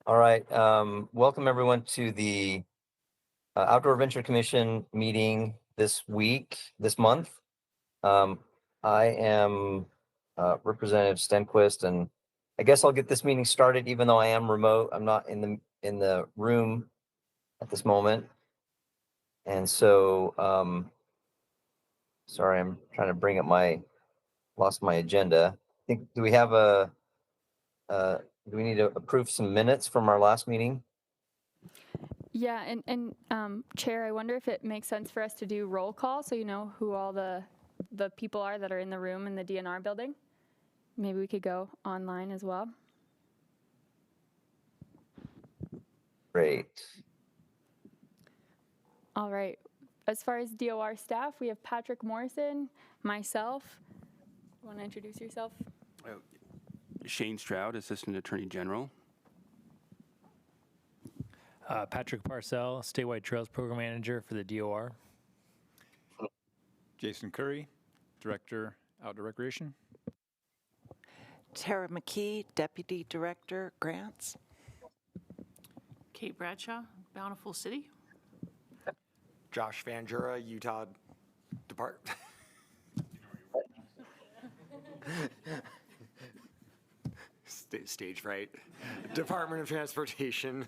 All right. Welcome everyone to the Outdoor Adventure Commission meeting this month. I am Representative Stenquist, and I guess I'll get this meeting started, even though I am remote. I'm not in the room at this moment, and so sorry, I'm trying to bring up lost my agenda. I think do we need to approve some minutes from our last meeting? Yeah, and Chair, I wonder if it makes sense for us to do roll call so you know who all the people are that are in the room in the DNR building. Maybe we could go online as well. Great. All right. As far as DOR staff, we have Patrick Morrison, myself. You want to introduce yourself? Shane Stroud, Assistant Attorney General. Patrick Parcell, Statewide Trails Program Manager for the DOR. Jason Curry, Director, Outdoor Recreation. Tara McKee, Deputy Director, Grants. Kate Bradshaw, Bountiful City. Josh Van Jura, Utah Stage fright. Department of Transportation.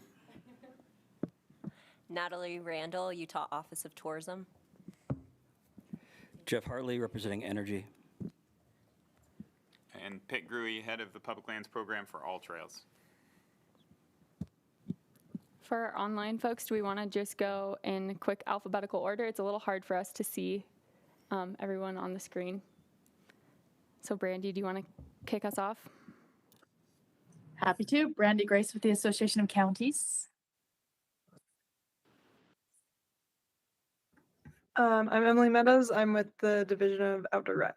Natalie Randall, Utah Office of Tourism. Jeff Hartley, representing Energy. And Pitt Gruey, Head of the Public Lands Program for All Trails. For our online folks, do we want to just go in quick alphabetical order? It's a little hard for us to see everyone on the screen. So Brandy, do you want to kick us off? Happy to. Brandy Grace with the Association of Counties. I'm Emily Meadows. I'm with the Division of Outdoor Rec.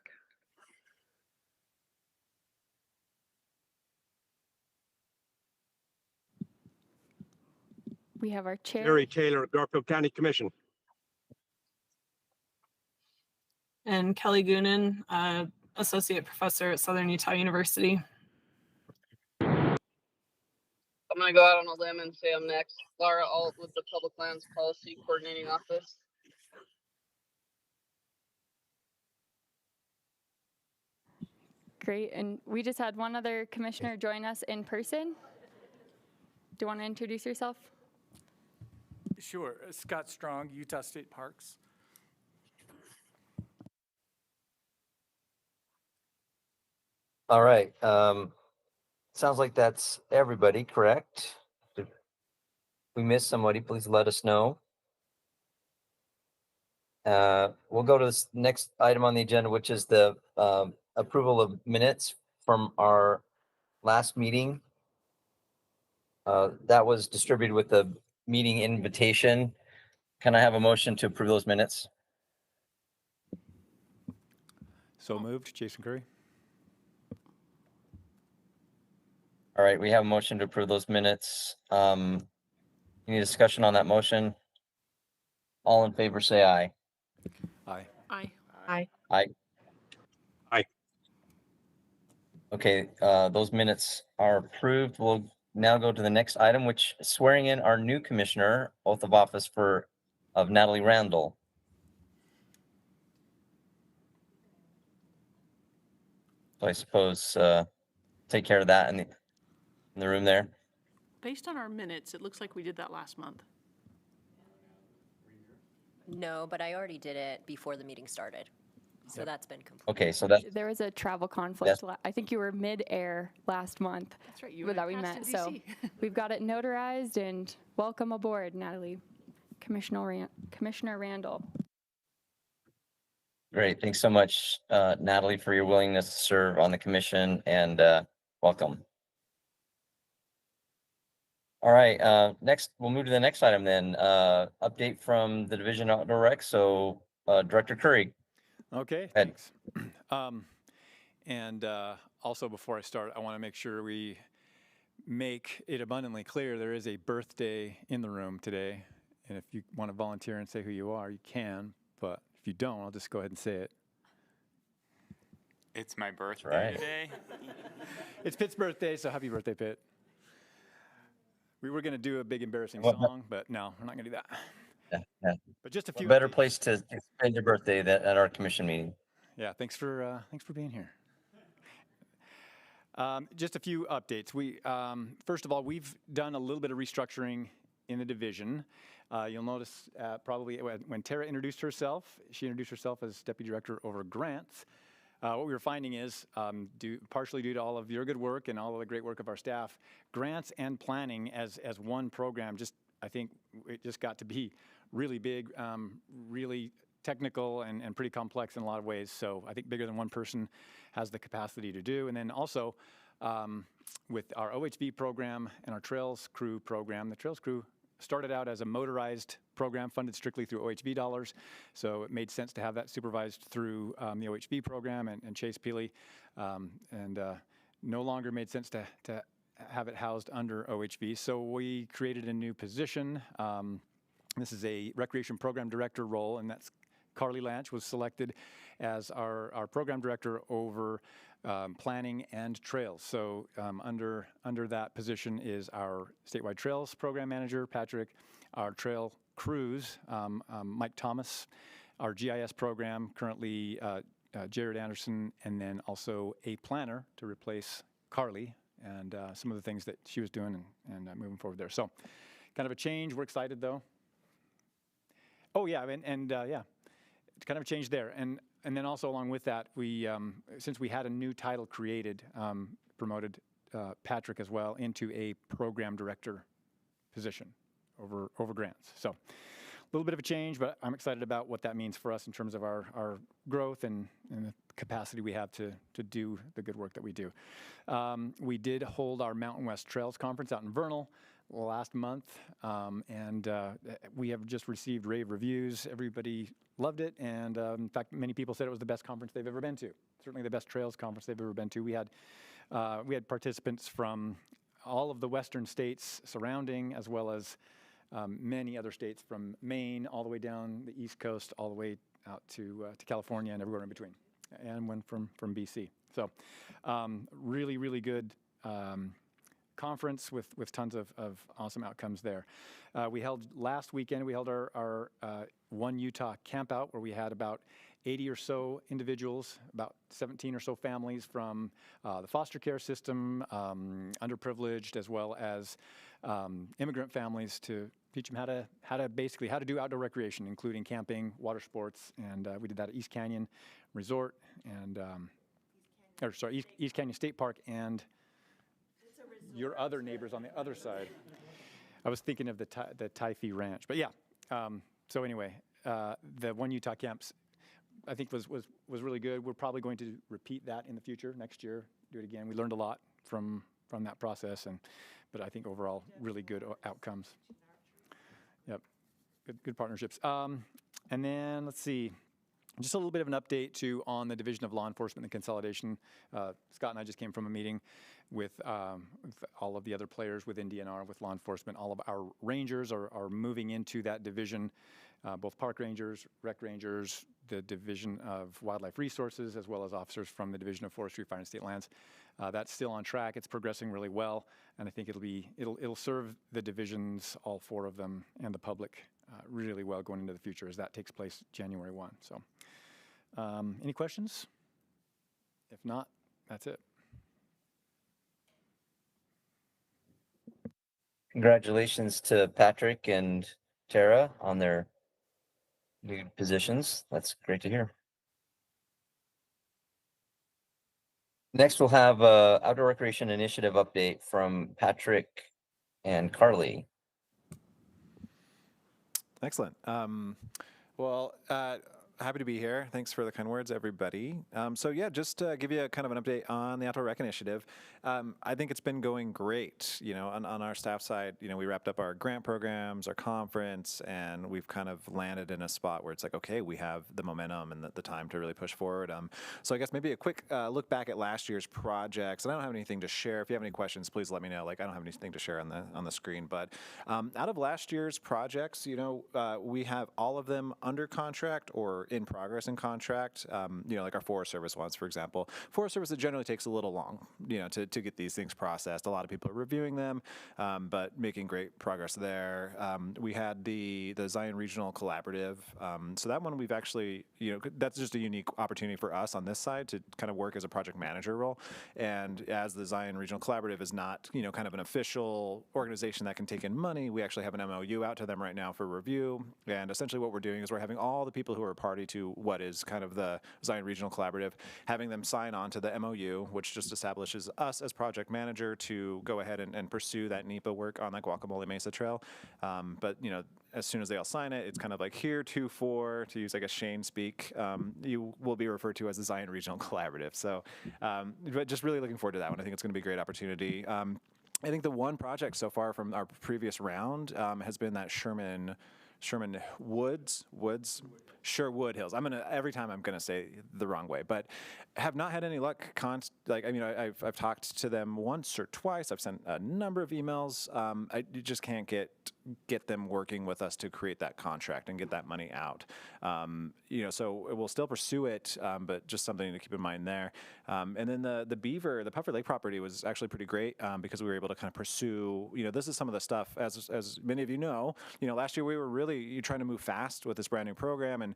We have our chair. Jerry Taylor, Garfield County Commission. And Kelly Goonan, Associate Professor at Southern Utah University. I'm going to go out on a limb and say I'm next. Laura Alt with the Public Lands Policy Coordinating Office. Great, and we just had one other commissioner join us in person. Do you want to introduce yourself? Sure, Scott Strong, Utah State Parks. All right. Sounds like that's everybody, correct? If we missed somebody, please let us know. We'll go to this next item on the agenda, which is the approval of minutes from our last meeting. That was distributed with the meeting invitation. Can I have a motion to approve those minutes? So moved, Jason Curry. All right, we have a motion to approve those minutes. Any discussion on that motion? All in favor, say aye. Aye. Aye. Aye. Aye. Aye. Okay, those minutes are approved. We'll now go to the next item, which is swearing in our new commissioner, oath of office of Natalie Randall. So I suppose take care of that in the room there. Based on our minutes, it looks like we did that last month. No, but I already did it before the meeting started. So Yep. That's been complete. Okay, so There was a travel conflict. I think you were mid-air last month. That's right, you that we went met. past So in DC. we've got it notarized, and welcome aboard, Natalie. Commissioner Randall. Great. Thanks so much, Natalie, for your willingness to serve on the commission, and welcome. All right, next, we'll move to the next item then. Update from the Division of Outdoor Rec. So Director Curry. Okay, thanks. And also before I start, I want to make sure we make it abundantly clear there is a birthday in the room today. And if you want to volunteer and say who you are, you can. But if you don't, I'll just go ahead and say it. It's my birthday today. It's Pitt's birthday, so happy birthday, Pitt. We were going to do a big embarrassing What- song, but no, we're not going to do that. Yeah. But just a What few better updates. place to spend your birthday than at our commission meeting? Yeah, thanks for being here. Just a few updates. We first of all, we've done a little bit of restructuring in the division. You'll notice probably when Tara introduced herself, she introduced herself as Deputy Director over grants. What we were finding is, partially due to all of your good work and all of the great work of our staff, grants and planning as one program, I think it just got to be really big, really technical and pretty complex in a lot of ways. So I think bigger than one person has the capacity to do. And then also with our OHV program and our Trails Crew program, the Trails Crew started out as a motorized program funded strictly through OHV dollars. So it made sense to have that supervised through the OHV program and Chase Peely, and no longer made sense to have it housed under OHV. So we created a new position. This is a recreation program director role, and that's Carly Lansche was selected as our program director over planning and trails. So under that position is our statewide trails program manager, Patrick, our trail crews, Mike Thomas, our GIS program, currently Jared Anderson, and then also a planner to replace Carly and some of the things that she was doing and moving forward there. So kind of a change. We're excited though. Oh yeah, and yeah, it's kind of a change there. And then also along with that, we since we had a new title created, promoted Patrick as well into a program director position over grants. So a little bit of a change, but I'm excited about what that means for us in terms of our growth and the capacity we have to do the good work that we do. We did hold our Mountain West Trails Conference out in Vernal last month, and we have just received rave reviews. Everybody loved it, and in fact, many people said it was the best conference they've ever been to. Certainly the best trails conference they've ever been to. We had participants from all of the western states surrounding, as well as many other states from Maine all the way down the East Coast, all the way out to California and everywhere in between, and one from BC. So really, really good conference with tons of awesome outcomes there. Last weekend, we held our One Utah Campout, where we had about 80 or so individuals, about 17 or so families from the foster care system, underprivileged, as well as immigrant families, to teach them how to do outdoor recreation, including camping, water sports, and we did that at East Canyon Resort and East Canyon State Park and your other neighbors on the other side. I was thinking of the Typee Ranch, but yeah. So anyway, the One Utah Camps, I think was really good. We're probably going to repeat that in the future, next year, do it again. We learned a lot from that process, but I think overall really good outcomes. Yep, good partnerships. And then let's see, just a little bit of an update too on the Division of Law Enforcement and Consolidation. Scott and I just came from a meeting with all of the other players within DNR, with law enforcement. All of our rangers are moving into that division, both park rangers, rec rangers, the Division of Wildlife Resources, as well as officers from the Division of Forestry, Fire and State Lands. That's still on track. It's progressing really well, and I think it'll serve the divisions, all four of them, and the public really well going into the future, as that takes place January 1. So, any questions? If not, that's it. Congratulations to Patrick and Tara on their new positions. That's great to hear. Next, we'll have a Outdoor Recreation Initiative update from Patrick and Carly. Excellent. Happy to be here. Thanks for the kind words, everybody. So yeah, just to give you kind of an update on the Outdoor Rec Initiative. I think it's been going great. On our staff side, we wrapped up our grant programs, our conference, and we've kind of landed in a spot where it's like, okay, we have the momentum and the time to really push forward. So I guess maybe a quick look back at last year's projects. And I don't have anything to share. If you have any questions, please let me know. I don't have anything to share on the screen. But out of last year's projects, we have all of them under contract or are in progress in contract, like our Forest Service ones, for example. Forest Service, it generally takes a little long, to get these things processed. A lot of people are reviewing them, but making great progress there. We had the Zion Regional Collaborative. So that one we've actually, that's just a unique opportunity for us on this side to kind of work as a project manager role. And as the Zion Regional Collaborative is not, kind of an official organization that can take in money, we actually have an MOU out to them right now for review. And essentially what we're doing is we're having all the people who are party to what is kind of the Zion Regional Collaborative, having them sign on to the MOU, which just establishes us as project manager to go ahead and pursue that NEPA work on that Guacamole Mesa Trail. But, as soon as they all sign it, it's kind of like heretofore, to use, I guess, Shane speak, you will be referred to as the Zion Regional Collaborative. So, but just really looking forward to that one. I think it's going to be a great opportunity. I think the one project so far from our previous round has been that Sherwood Hills. Every time I'm gonna say the wrong way, but have not had any luck. I've talked to them once or twice. I've sent a number of emails. You just can't get them working with us to create that contract and get that money out. So we'll still pursue it, but just something to keep in mind there. And then the Puffer Lake property was actually pretty great because we were able to kind of pursue. This is some of the stuff as many of you know. Last year we were really trying to move fast with this brand new program, and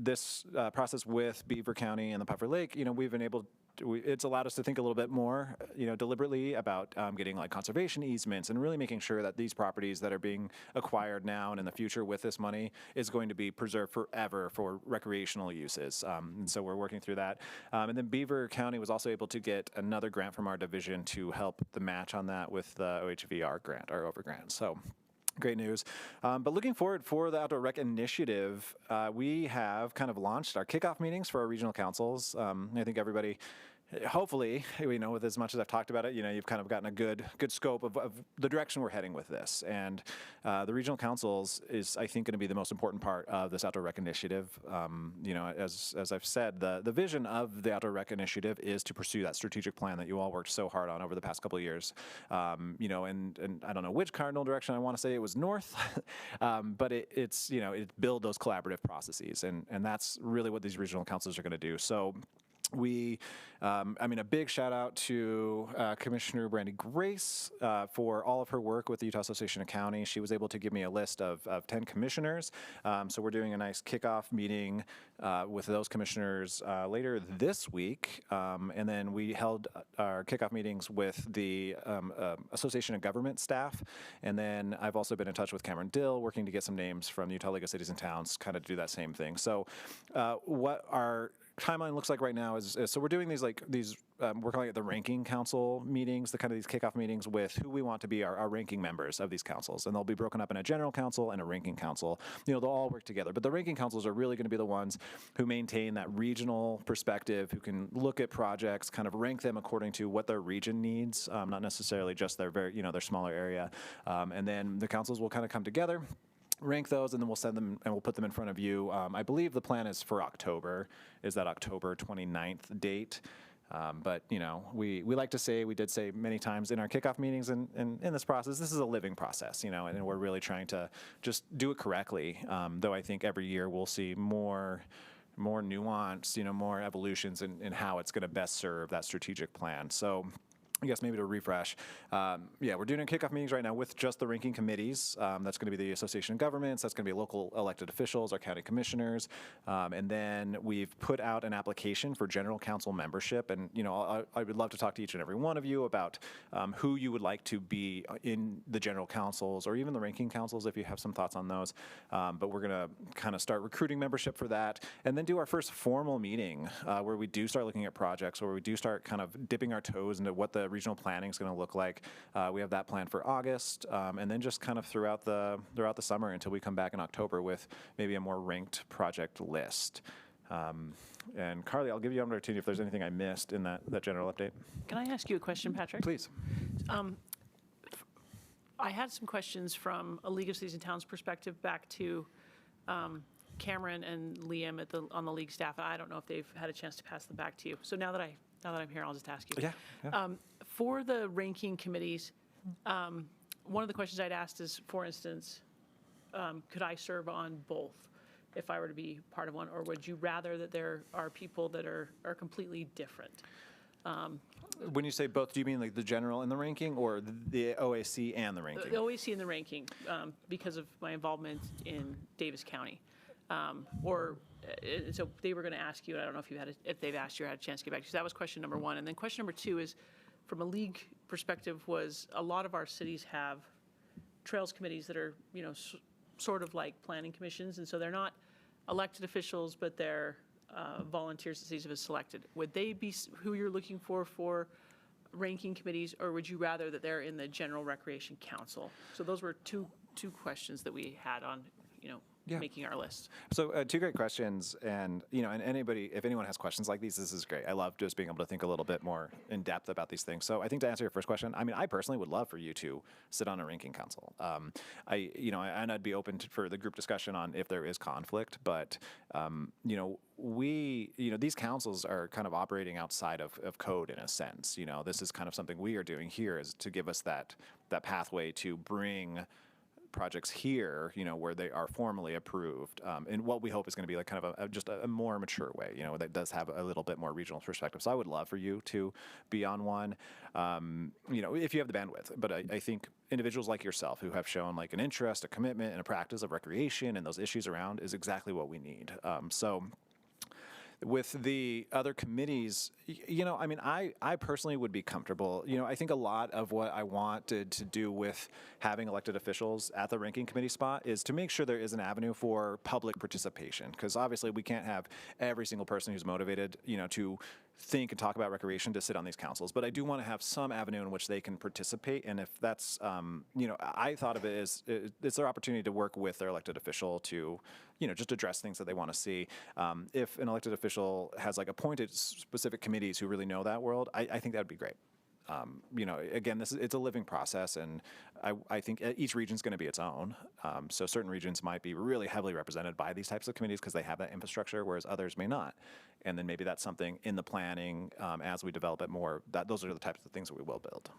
this process with Beaver County and the Puffer Lake. We've been able. It's allowed us to think a little bit more, deliberately about getting like conservation easements and really making sure that these properties that are being acquired now and in the future with this money is going to be preserved forever for recreational uses. And so we're working through that. And then Beaver County was also able to get another grant from our division to help the match on that with the OHVR grant, our over grant. So great news. But looking forward for the Outdoor Rec Initiative, we have kind of launched our kickoff meetings for our regional councils. I think everybody, hopefully, with as much as I've talked about it, you've kind of gotten a good scope of the direction we're heading with this. And the regional councils is, I think, going to be the most important part of this Outdoor Rec Initiative. As I've said, the vision of the Outdoor Rec Initiative is to pursue that strategic plan that you all worked so hard on over the past couple of years. And I don't know which cardinal direction I want to say. It was north, but it's build those collaborative processes, and that's really what these regional councils are going to do. So we, a big shout out to Commissioner Brandy Grace for all of her work with the Utah Association of Counties. She was able to give me a list of 10 commissioners. So we're doing a nice kickoff meeting with those commissioners later this week. And then we held our kickoff meetings with the Association of Government staff. And then I've also been in touch with Cameron Dill, working to get some names from the Utah League of Cities and Towns, kind of do that same thing. So what our timeline looks like right now is so we're doing these we're calling it the ranking council meetings, the kind of these kickoff meetings with who we want to be our ranking members of these councils, and they'll be broken up in a general council and a ranking council. They'll all work together, but the ranking councils are really going to be the ones who maintain that regional perspective, who can look at projects, kind of rank them according to what their region needs, not necessarily just their their smaller area, and then the councils will kind of come together, rank those, and then we'll send them and we'll put them in front of you. I believe the plan is for October, is that October 29th date. But, we like to say, we did say many times in our kickoff meetings and in this process, this is a living process, and we're really trying to just do it correctly. Though I think every year we'll see more nuance, more evolutions in how it's going to best serve that strategic plan. So I guess maybe to refresh, we're doing kickoff meetings right now with just the ranking committees. That's going to be the Association of Governments. That's going to be local elected officials, our county commissioners. And then we've put out an application for general council membership. And, I would love to talk to each and every one of you about who you would like to be in the general councils or even the ranking councils if you have some thoughts on those. But we're going to kind of start recruiting membership for that and then do our first formal meeting where we do start looking at projects, where we do start kind of dipping our toes into what the regional planning is going to look like. We have that planned for August, and then just kind of throughout the summer until we come back in October with maybe a more ranked project list. And Carly, I'll give you an opportunity if there's anything I missed in that general update. Can I ask you a question, Patrick? Please. I had some questions from a League of Cities and Towns perspective back to Cameron and Liam on the league staff. I don't know if they've had a chance to pass them back to you. So now that I'm here, I'll just ask you. Yeah. For the ranking committees, one of the questions I'd asked is, for instance, could I serve on both? if I were to be part of one, or would you rather that there are people that are completely different? When you say both, do you mean like the general and the ranking, or the OAC and the ranking? The OAC and the ranking, because of my involvement in Davis County. So they were going to ask you, and I don't know if they've asked you or had a chance to get back to you. So that was question number one. And then question number two is, from a league perspective, was a lot of our cities have trails committees that are, sort of like planning commissions, and so they're not elected officials, but they're volunteers that cities have selected. Would they be who you're looking for ranking committees, or would you rather that they're in the General Recreation Council? So those were two questions that we had on, making our list. So two great questions, and and anybody, if anyone has questions like these, this is great. I love just being able to think a little bit more in depth about these things. So I think to answer your first question, I mean, I personally would love for you to sit on a ranking council. And I'd be open for the group discussion on if there is conflict, but these councils are kind of operating outside of code in a sense. This is kind of something we are doing here, is to give us that pathway to bring projects here, where they are formally approved, in what we hope is going to be like kind of just a more mature way, that does have a little bit more regional perspective. So I would love for you to be on one, if you have the bandwidth. But I think individuals like yourself who have shown like an interest, a commitment, and a practice of recreation and those issues around is exactly what we need. So with the other committees, I personally would be comfortable. I think a lot of what I wanted to do with having elected officials at the ranking committee spot is to make sure there is an avenue for public participation, because obviously we can't have every single person who's motivated, to think and talk about recreation to sit on these councils. But I do want to have some avenue in which they can participate. And if that's, I thought of it as it's their opportunity to work with their elected official to, just address things that they want to see. If an elected official has like appointed specific committees who really know that world, I think that would be great. Again, it's a living process, and I think each region is going to be its own. So certain regions might be really heavily represented by these types of committees because they have that infrastructure, whereas others may not. And then maybe that's something in the planning as we develop it more. Those are the types of things that we will build.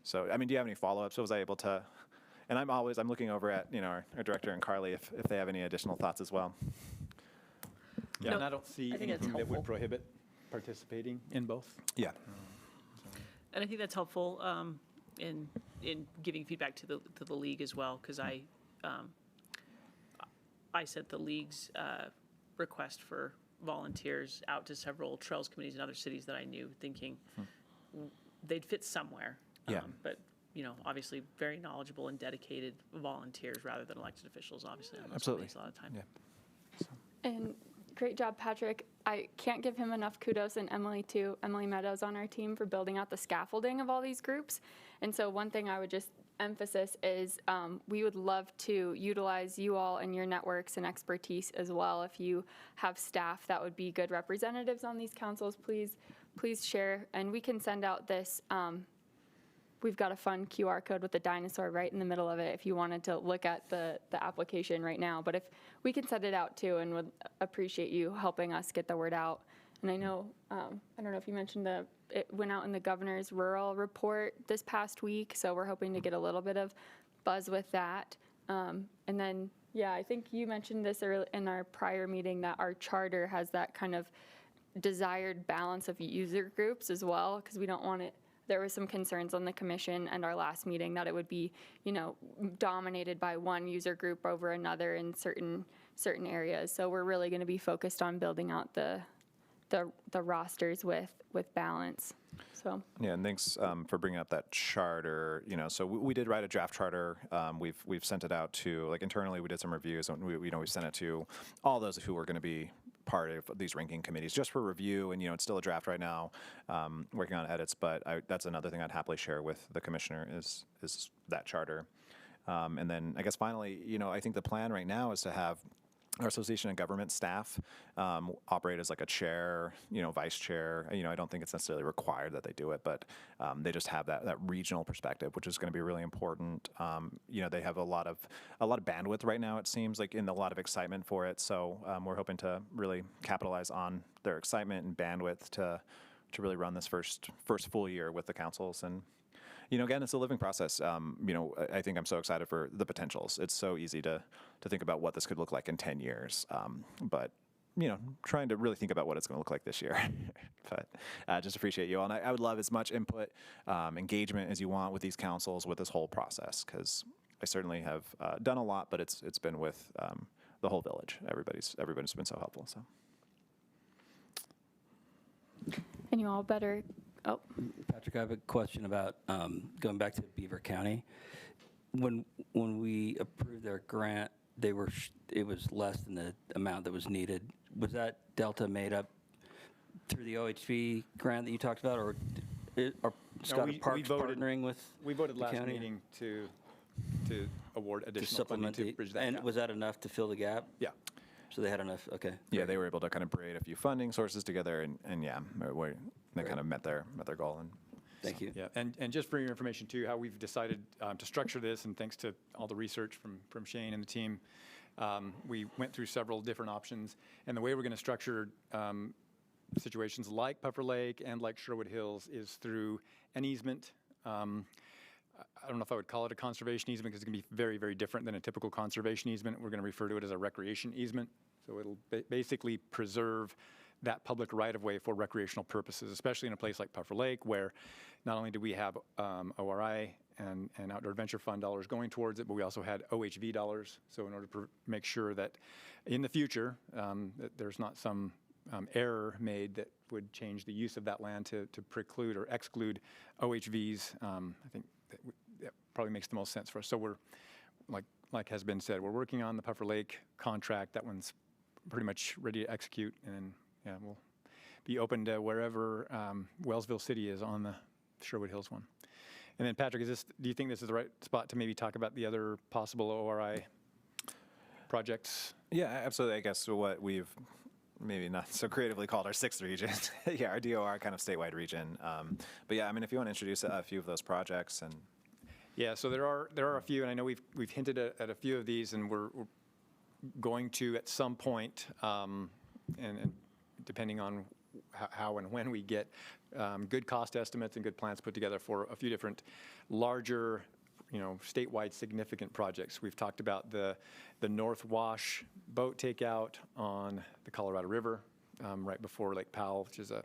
So, do you have any follow-ups? Was I able to? And I'm looking over at our director and Carly if they have any additional thoughts as well. Yeah, No, and I don't see I think it's anything that helpful. would prohibit participating in both. Yeah. And I think that's helpful in giving feedback to the league as well, because I sent the league's request for volunteers out to several trails committees in other cities that I knew, thinking they'd fit somewhere. Yeah. But obviously very knowledgeable and dedicated volunteers rather than elected officials. Obviously, on those Absolutely. committees a lot of time. Yeah. And great job, Patrick. I can't give him enough kudos, and Emily too. Emily Meadows on our team for building out the scaffolding of all these groups. And so one thing I would just emphasize is we would love to utilize you all and your networks and expertise as well. If you have staff that would be good representatives on these councils, please share. And we can send out this. We've got a fun QR code with the dinosaur right in the middle of it if you wanted to look at the application right now. But if we can send it out too, and would appreciate you helping us get the word out. And I know, I don't know if you mentioned it went out in the governor's rural report this past week, so we're hoping to get a little bit of buzz with that. And then, yeah, I think you mentioned this in our prior meeting that our charter has that kind of desired balance of user groups as well, because we don't want it. There was some concerns on the commission and our last meeting that it would be, dominated by one user group over another in certain areas. So we're really going to be focused on building out the rosters with balance. So yeah, and thanks for bringing up that charter. So we did write a draft charter. We've sent it out to internally. We did some reviews, and we sent it to all those who were going to be part of these ranking committees just for review. And it's still a draft right now, working on edits. But that's another thing I'd happily share with the commissioner is that charter. And then I guess finally, I think the plan right now is to have our Association of Government staff operate as like a chair, vice chair. I don't think it's necessarily required that they do it, but they just have that regional perspective, which is going to be really important. They have a lot of bandwidth right now, it seems like, in a lot of excitement for it. So we're hoping to really capitalize on their excitement and bandwidth to really run this first full year with the councils. And again, it's a living process. I think I'm so excited for the potentials. It's so easy to think about what this could look like in 10 years. But trying to really think about what it's going to look like this year. But just appreciate you all. And I would love as much input, engagement as you want with these councils, with this whole process, because I certainly have done a lot, but it's been with the whole village. Everybody's been so helpful. So. And you all better, oh. Patrick, I have a question about going back to Beaver County. When we approved their grant, it was less than the amount that was needed. Was that delta made up through the OHV grant that you talked about, or Scott Parks partnering with We voted the last county? meeting to award To additional funding supplement to bridge that and gap. was that enough to fill the gap? Yeah. So they had enough. Okay. Yeah, they were able to kind of braid a few funding sources together, and yeah, they kind of met their goal. And thank you. Yeah, and just for your information too, how we've decided to structure this, and thanks to all the research from Shane and the team, we went through several different options, and the way we're going to structure situations like Puffer Lake and like Sherwood Hills is through an easement. I don't know if I would call it a conservation easement because it's going to be very, very different than a typical conservation easement. We're going to refer to it as a recreation easement. So it'll basically preserve that public right-of-way for recreational purposes, especially in a place like Puffer Lake, where not only do we have ORI and Outdoor Adventure Fund dollars going towards it, but we also had OHV dollars. So in order to make sure that in the future that there's not some error made that would change the use of that land to preclude or exclude OHVs, I think that probably makes the most sense for us. So we're, like has been said, we're working on the Puffer Lake contract. That one's pretty much ready to execute, and yeah, we'll be open to wherever Wellsville City is on the Sherwood Hills one. And then Patrick, do you think this is the right spot to maybe talk about the other possible ORI projects? Yeah, absolutely. I guess what we've maybe not so creatively called our sixth region. Yeah, our DOR kind of statewide region. But yeah, I mean, if you want to introduce a few of those projects and. Yeah, so there are a few, and I know we've hinted at a few of these, and we're going to at some point, and depending on how and when we get good cost estimates and good plans put together for a few different larger, statewide significant projects. We've talked about the North Wash boat takeout on the Colorado River, right before Lake Powell, which is a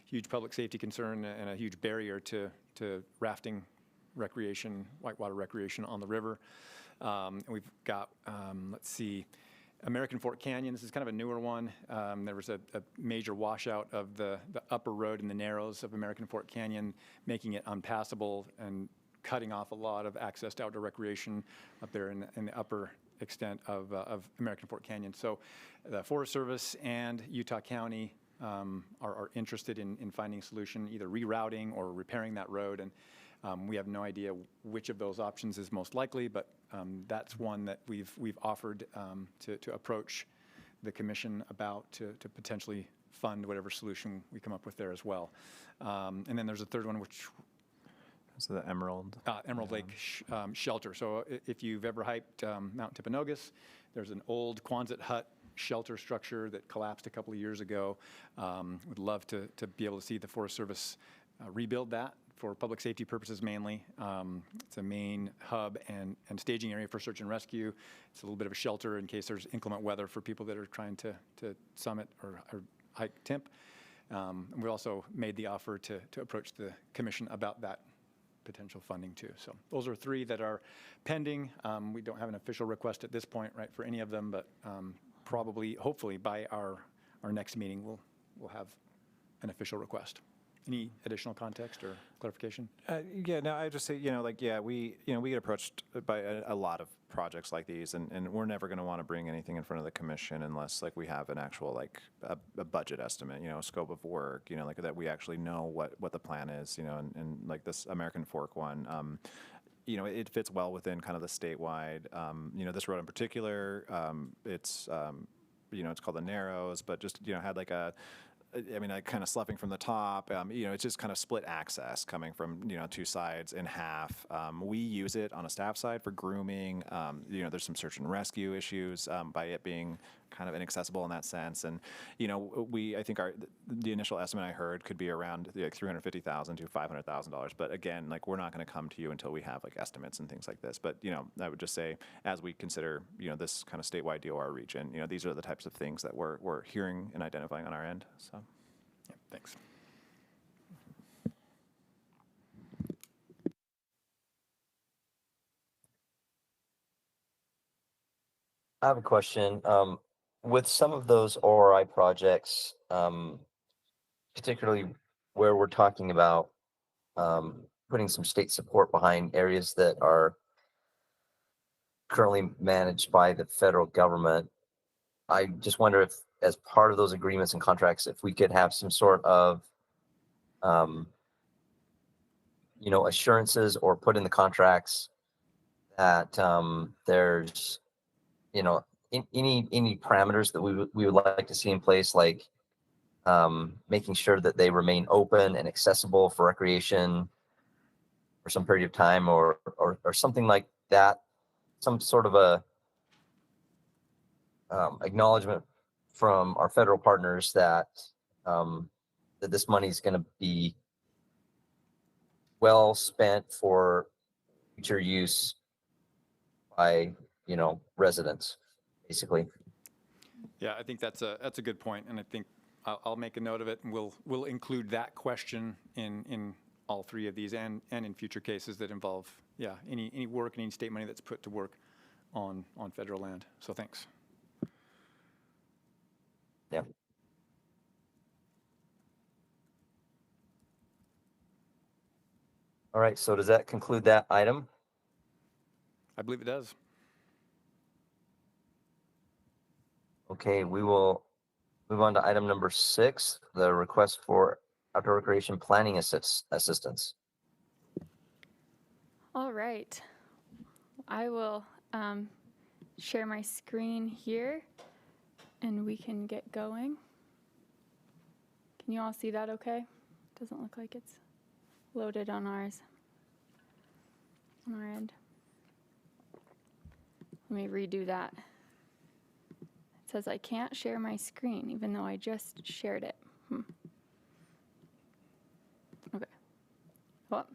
huge public safety concern and a huge barrier to rafting recreation, whitewater recreation on the river. And we've got, let's see, American Fork Canyon. This is kind of a newer one. There was a major washout of the upper road in the narrows of American Fork Canyon, making it unpassable and cutting off a lot of access to outdoor recreation up there in the upper extent of American Fork Canyon. So the Forest Service and Utah County are interested in finding a solution, either rerouting or repairing that road. And we have no idea which of those options is most likely, but that's one that we've offered to approach the commission about to potentially fund whatever solution we come up with there as well. And then there's a third one, which is the Emerald Lake Shelter. So if you've ever hiked Mount Timpanogos, there's an old Quonset hut shelter structure that collapsed a couple of years ago. Would love to be able to see the Forest Service rebuild that for public safety purposes mainly. It's a main hub and staging area for search and rescue. It's a little bit of a shelter in case there's inclement weather for people that are trying to summit or hike Timp. And we also made the offer to approach the commission about that potential funding too. So those are three that are pending. We don't have an official request at this point, right, for any of them, but probably, hopefully, by our next meeting, we'll have an official request. Any additional context or clarification? Yeah, no, I just say, we get approached by a lot of projects like these, and we're never going to want to bring anything in front of the commission unless we have an actual a budget estimate, a scope of work, that we actually know what the plan is, and like this American Fork one, it fits well within kind of the statewide, this road in particular, it's called the Narrows, but just, had kind of sloughing from the top, it's just kind of split access coming from, two sides in half. We use it on a staff side for grooming. There's some search and rescue issues by it being kind of inaccessible in that sense. And, I think the initial estimate I heard could be around like $350,000 to $500,000. But again, like we're not going to come to you until we have like estimates and things like this. But, I would just say as we consider, this kind of statewide DOR region, these are the types of things that we're hearing and identifying on our end. So, Yeah, thanks. I have a question. With some of those ORI projects, particularly where we're talking about putting some state support behind areas that are currently managed by the federal government, I just wonder if, as part of those agreements and contracts, if we could have some sort of, assurances or put in the contracts that there's, any parameters that we would like to see in place, like making sure that they remain open and accessible for recreation for some period of time, or something like that, some sort of a acknowledgement from our federal partners that that this money is going to be well spent for future use by residents, basically. Yeah, I think that's a good point, and I think I'll make a note of it, and we'll include that question in all three of these and in future cases that involve any work and any state money that's put to work on federal land. So thanks. Yeah. All right, so does that conclude that item? I believe it does. Okay, we will move on to item number 6, the request for outdoor recreation planning assistance. All right. I will share my screen here and we can get going. Can you all see that okay? Doesn't look like it's loaded on our end. Let me redo that. It says I can't share my screen even though I just shared it. Okay. Well.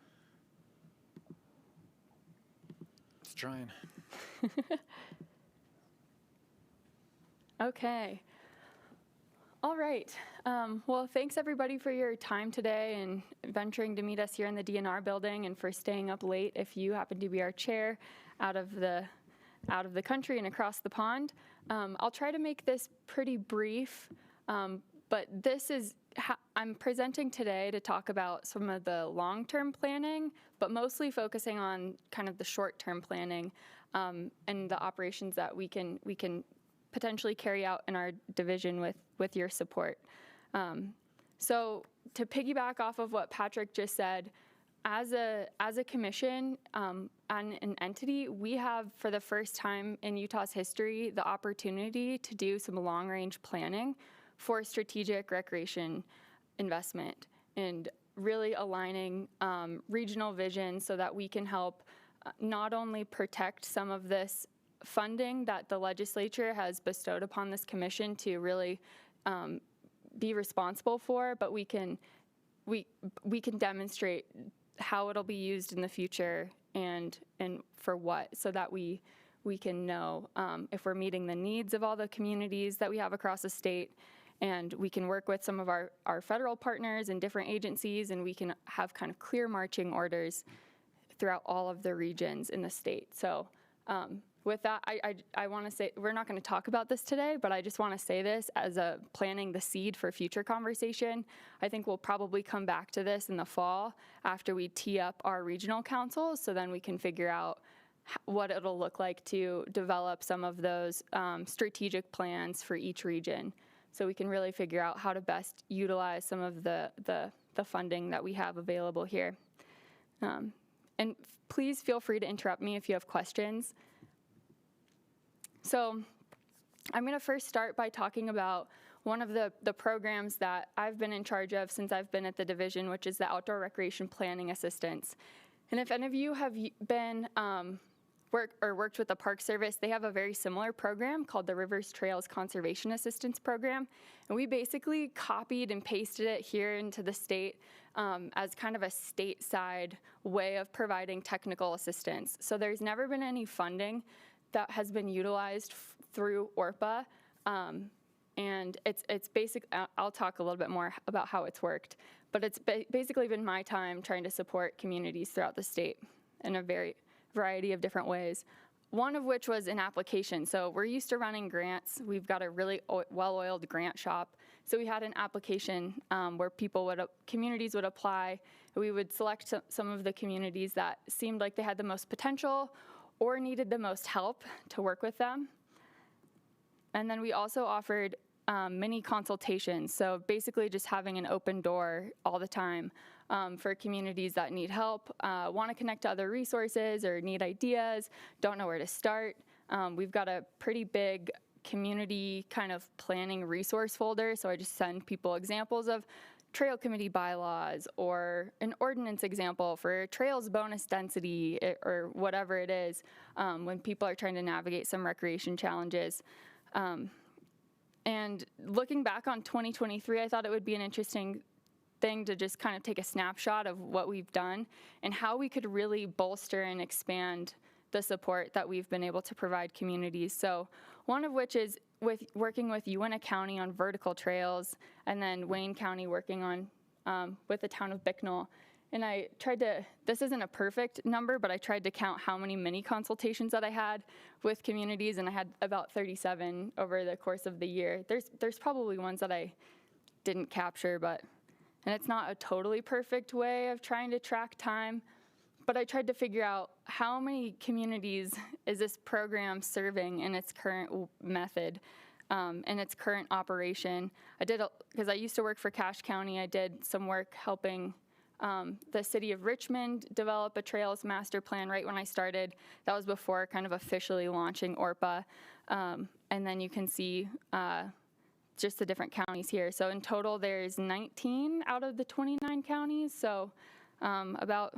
It's trying. Okay. All right. Well, thanks everybody for your time today and venturing to meet us here in the DNR building, and for staying up late if you happen to be our chair out of the country and across the pond. I'll try to make this pretty brief, but this is I'm presenting today to talk about some of the long-term planning, but mostly focusing on kind of the short-term planning and the operations that we can potentially carry out in our division with your support. So to piggyback off of what Patrick just said, as a commission and an entity, we have, for the first time in Utah's history, the opportunity to do some long-range planning for strategic recreation investment and really aligning regional vision so that we can help not only protect some of this funding that the legislature has bestowed upon this commission to really be responsible for, but we can demonstrate how it'll be used in the future and for what, so that we can know if we're meeting the needs of all the communities that we have across the state, and we can work with some of our federal partners and different agencies, and we can have kind of clear marching orders throughout all of the regions in the state. So with that, I want to say, we're not going to talk about this today, but I just want to say this as planting the seed for future conversation. I think we'll probably come back to this in the fall after we tee up our regional councils, so then we can figure out what it'll look like to develop some of those strategic plans for each region, so we can really figure out how to best utilize some of the funding that we have available here. And please feel free to interrupt me if you have questions. So I'm going to first start by talking about one of the programs that I've been in charge of since I've been at the division, which is the Outdoor Recreation Planning Assistance. And if any of you have been worked with the Park Service. They have a very similar program called the Rivers Trails Conservation Assistance Program. And we basically copied and pasted it here into the state as kind of a stateside way of providing technical assistance. So there's never been any funding that has been utilized through ORPA. And it's basic, I'll talk a little bit more about how it's worked, but it's basically been my time trying to support communities throughout the state in a variety of different ways. One of which was an application. So we're used to running grants. We've got a really well-oiled grant shop. So we had an application where communities would apply. We would select some of the communities that seemed like they had the most potential or needed the most help to work with them. And then we also offered mini consultations. So basically just having an open door all the time for communities that need help, want to connect to other resources or need ideas, don't know where to start. We've got a pretty big community kind of planning resource folder. So I just send people examples of trail committee bylaws or an ordinance example for trails bonus density or whatever it is when people are trying to navigate some recreation challenges. And looking back on 2023, I thought it would be an interesting thing to just kind of take a snapshot of what we've done and how we could really bolster and expand the support that we've been able to provide communities. So one of which is working with Uintah County on vertical trails, and then Wayne County working on with the town of Bicknell. And I tried to, this isn't a perfect number, but I tried to count how many mini consultations that I had with communities, and I had about 37 over the course of the year. There's probably ones that I didn't capture, and it's not a totally perfect way of trying to track time, but I tried to figure out how many communities is this program serving in its current method, in its current operation. I did, because I used to work for Cache County, I did some work helping the city of Richmond develop a trails master plan right when I started. That was before kind of officially launching ORPA. And then you can see just the different counties here. So in total, there's 19 out of the 29 counties. So about,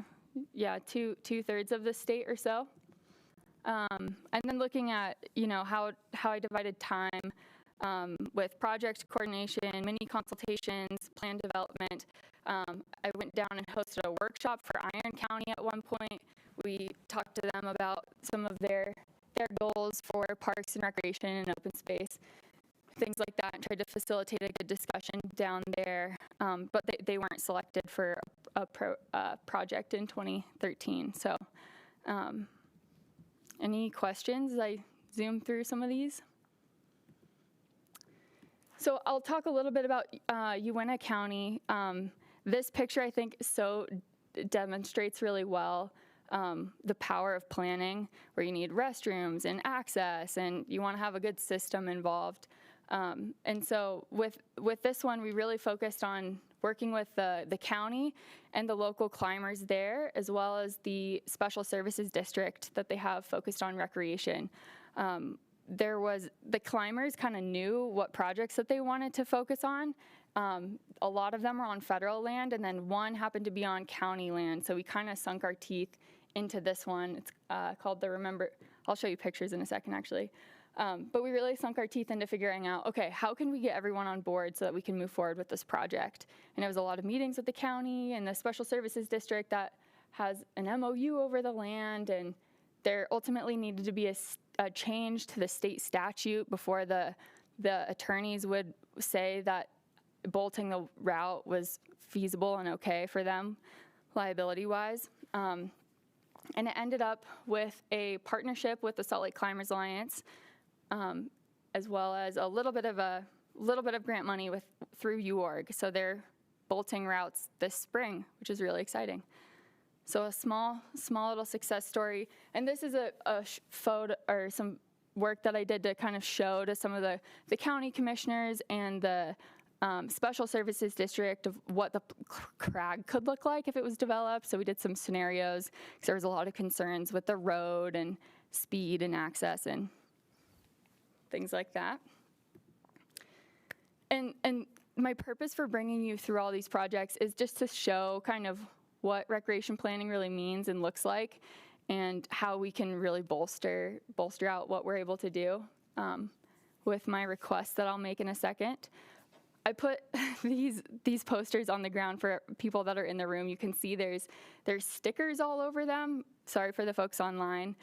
two-thirds of the state or so. And then looking at, how I divided time with project coordination, mini consultations, plan development. I went down and hosted a workshop for Iron County at one point. We talked to them about some of their goals for parks and recreation and open space, things like that, and tried to facilitate a good discussion down there. But they weren't selected for a project in 2013. So any questions as I zoom through some of these? So I'll talk a little bit about Uintah County. This picture, I think, demonstrates really well the power of planning, where you need restrooms and access, and you want to have a good system involved. And so with this one, we really focused on working with the county and the local climbers there, as well as the special services district that they have focused on recreation. The climbers kind of knew what projects that they wanted to focus on. A lot of them were on federal land, and then one happened to be on county land. So we kind of sunk our teeth into this one. It's called the Remember. I'll show you pictures in a second, actually. But we really sunk our teeth into figuring out, okay, how can we get everyone on board so that we can move forward with this project? And it was a lot of meetings with the county and the special services district that has an MOU over the land, and there ultimately needed to be a change to the state statute before the attorneys would say that bolting the route was feasible and okay for them, liability-wise. And it ended up with a partnership with the Salt Lake Climbers Alliance, as well as a little bit of grant money through UORG. So they're bolting routes this spring, which is really exciting. So a small little success story. And this is a photo or some work that I did to kind of show to some of the county commissioners and the special services district of what the crag could look like if it was developed. So we did some scenarios because there was a lot of concerns with the road and speed and access and things like that. And my purpose for bringing you through all these projects is just to show kind of what recreation planning really means and looks like. and how we can really bolster out what we're able to do with my request that I'll make in a second. I put these posters on the ground for people that are in the room. You can see there's stickers all over them. Sorry for the folks online.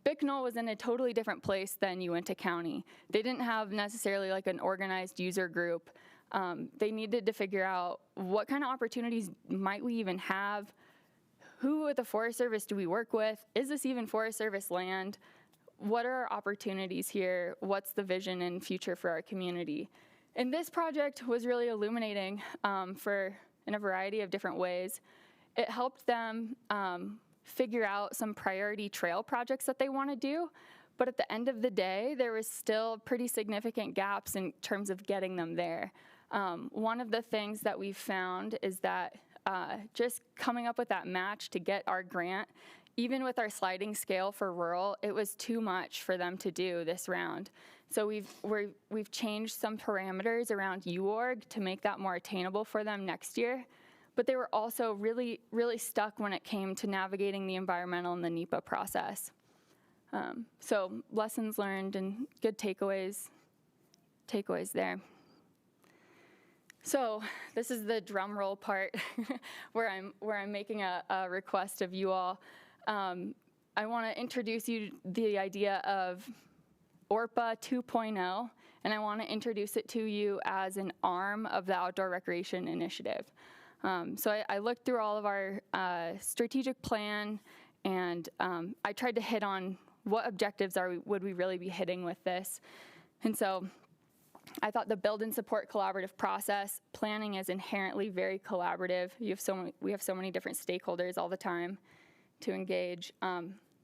Bicknell was in a totally different place than Uinta County. They didn't have necessarily like an organized user group. They needed to figure out what kind of opportunities might we even have. Who at the Forest Service do we work with? Is this even Forest Service land? What are our opportunities here? What's the vision and future for our community? And this project was really illuminating in a variety of different ways. It helped them figure out some priority trail projects that they want to do, but at the end of the day, there was still pretty significant gaps in terms of getting them there. One of the things that we found is that just coming up with that match to get our grant, even with our sliding scale for rural, it was too much for them to do this round. So we've changed some parameters around UORG to make that more attainable for them next year. But they were also really, really stuck when it came to navigating the environmental and the NEPA process. So lessons learned and good takeaways there. So this is the drum roll part where I'm making a request of you all. I want to introduce you the idea of ORPA 2.0, and I want to introduce it to you as an arm of the Outdoor Recreation Initiative. So I looked through all of our strategic plan, and I tried to hit on what objectives would we really be hitting with this. And so I thought the build and support collaborative process. Planning is inherently very collaborative. We have so many different stakeholders all the time to engage.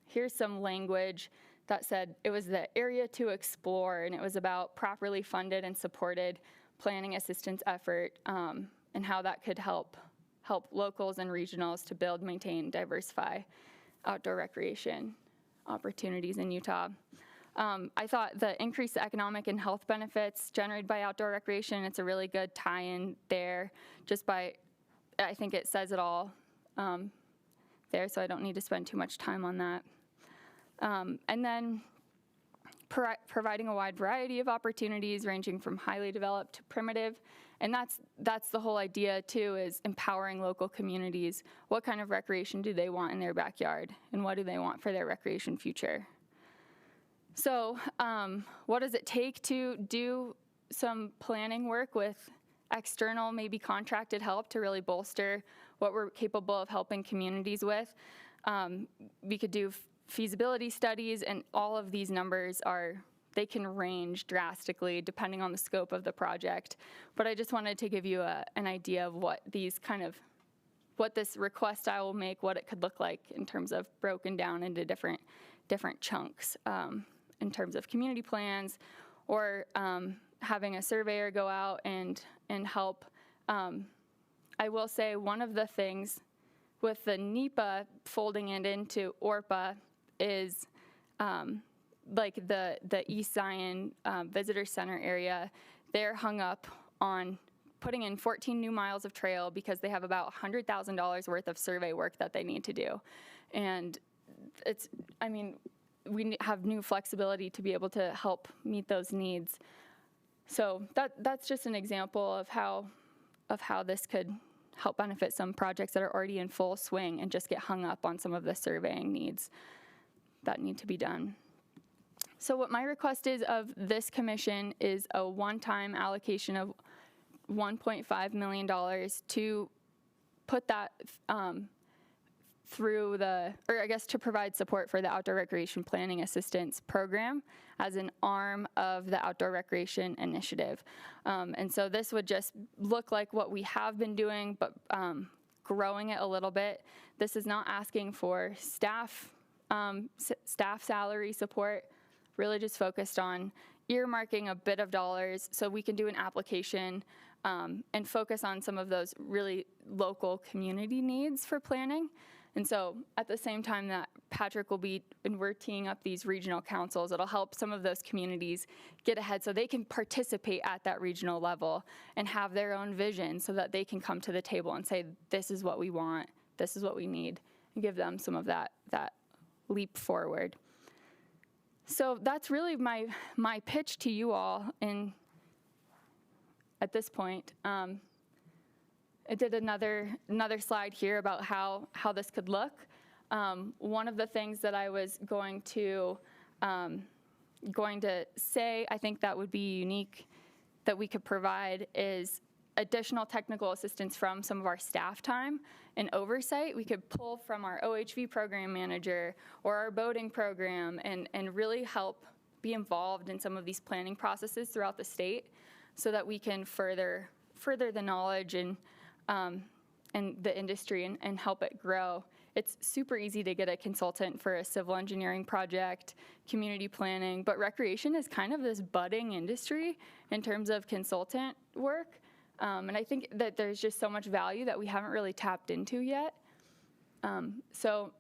Here's some language that said it was the area to explore, and it was about properly funded and supported planning assistance effort, and how that could help locals and regionals to build, maintain, diversify outdoor recreation opportunities in Utah. I thought the increased economic and health benefits generated by outdoor recreation, it's a really good tie-in there, I think it says it all there, so I don't need to spend too much time on that. And then providing a wide variety of opportunities ranging from highly developed to primitive. And that's the whole idea too, is empowering local communities. What kind of recreation do they want in their backyard? And what do they want for their recreation future? So what does it take to do some planning work with external, maybe contracted help to really bolster what we're capable of helping communities with? We could do feasibility studies, and all of these numbers they can range drastically depending on the scope of the project. But I just wanted to give you an idea of what this request I will make, what it could look like in terms of broken down into different chunks, in terms of community plans, or having a surveyor go out and help. I will say one of the things with the NEPA folding it into ORPA is like the East Zion Visitor Center area. They're hung up on putting in 14 new miles of trail because they have about $100,000 worth of survey work that they need to do. And we have new flexibility to be able to help meet those needs. So that's just an example of how this could help benefit some projects that are already in full swing and just get hung up on some of the surveying needs that need to be done. So what my request is of this commission is a one-time allocation of $1.5 million to put that to provide support for the Outdoor Recreation Planning Assistance Program as an arm of the Outdoor Recreation Initiative. And so this would just look like what we have been doing, but growing it a little bit. This is not asking for staff salary support, really just focused on earmarking a bit of dollars so we can do an application and focus on some of those really local community needs for planning. And so at the same time that Patrick will be, and we're teeing up these regional councils, it'll help some of those communities get ahead so they can participate at that regional level and have their own vision so that they can come to the table and say, this is what we want, this is what we need, give them some of that leap forward. So that's really my pitch to you all at this point. I did another slide here about how this could look. One of the things that I was going to say, I think that would be unique that we could provide is additional technical assistance from some of our staff time and oversight. We could pull from our OHV program manager or our boating program and really help be involved in some of these planning processes throughout the state so that we can further the knowledge and the industry and help it grow. It's super easy to get a consultant for a civil engineering project, community planning, but recreation is kind of this budding industry in terms of consultant work. And I think that there's just so much value that we haven't really tapped into yet. So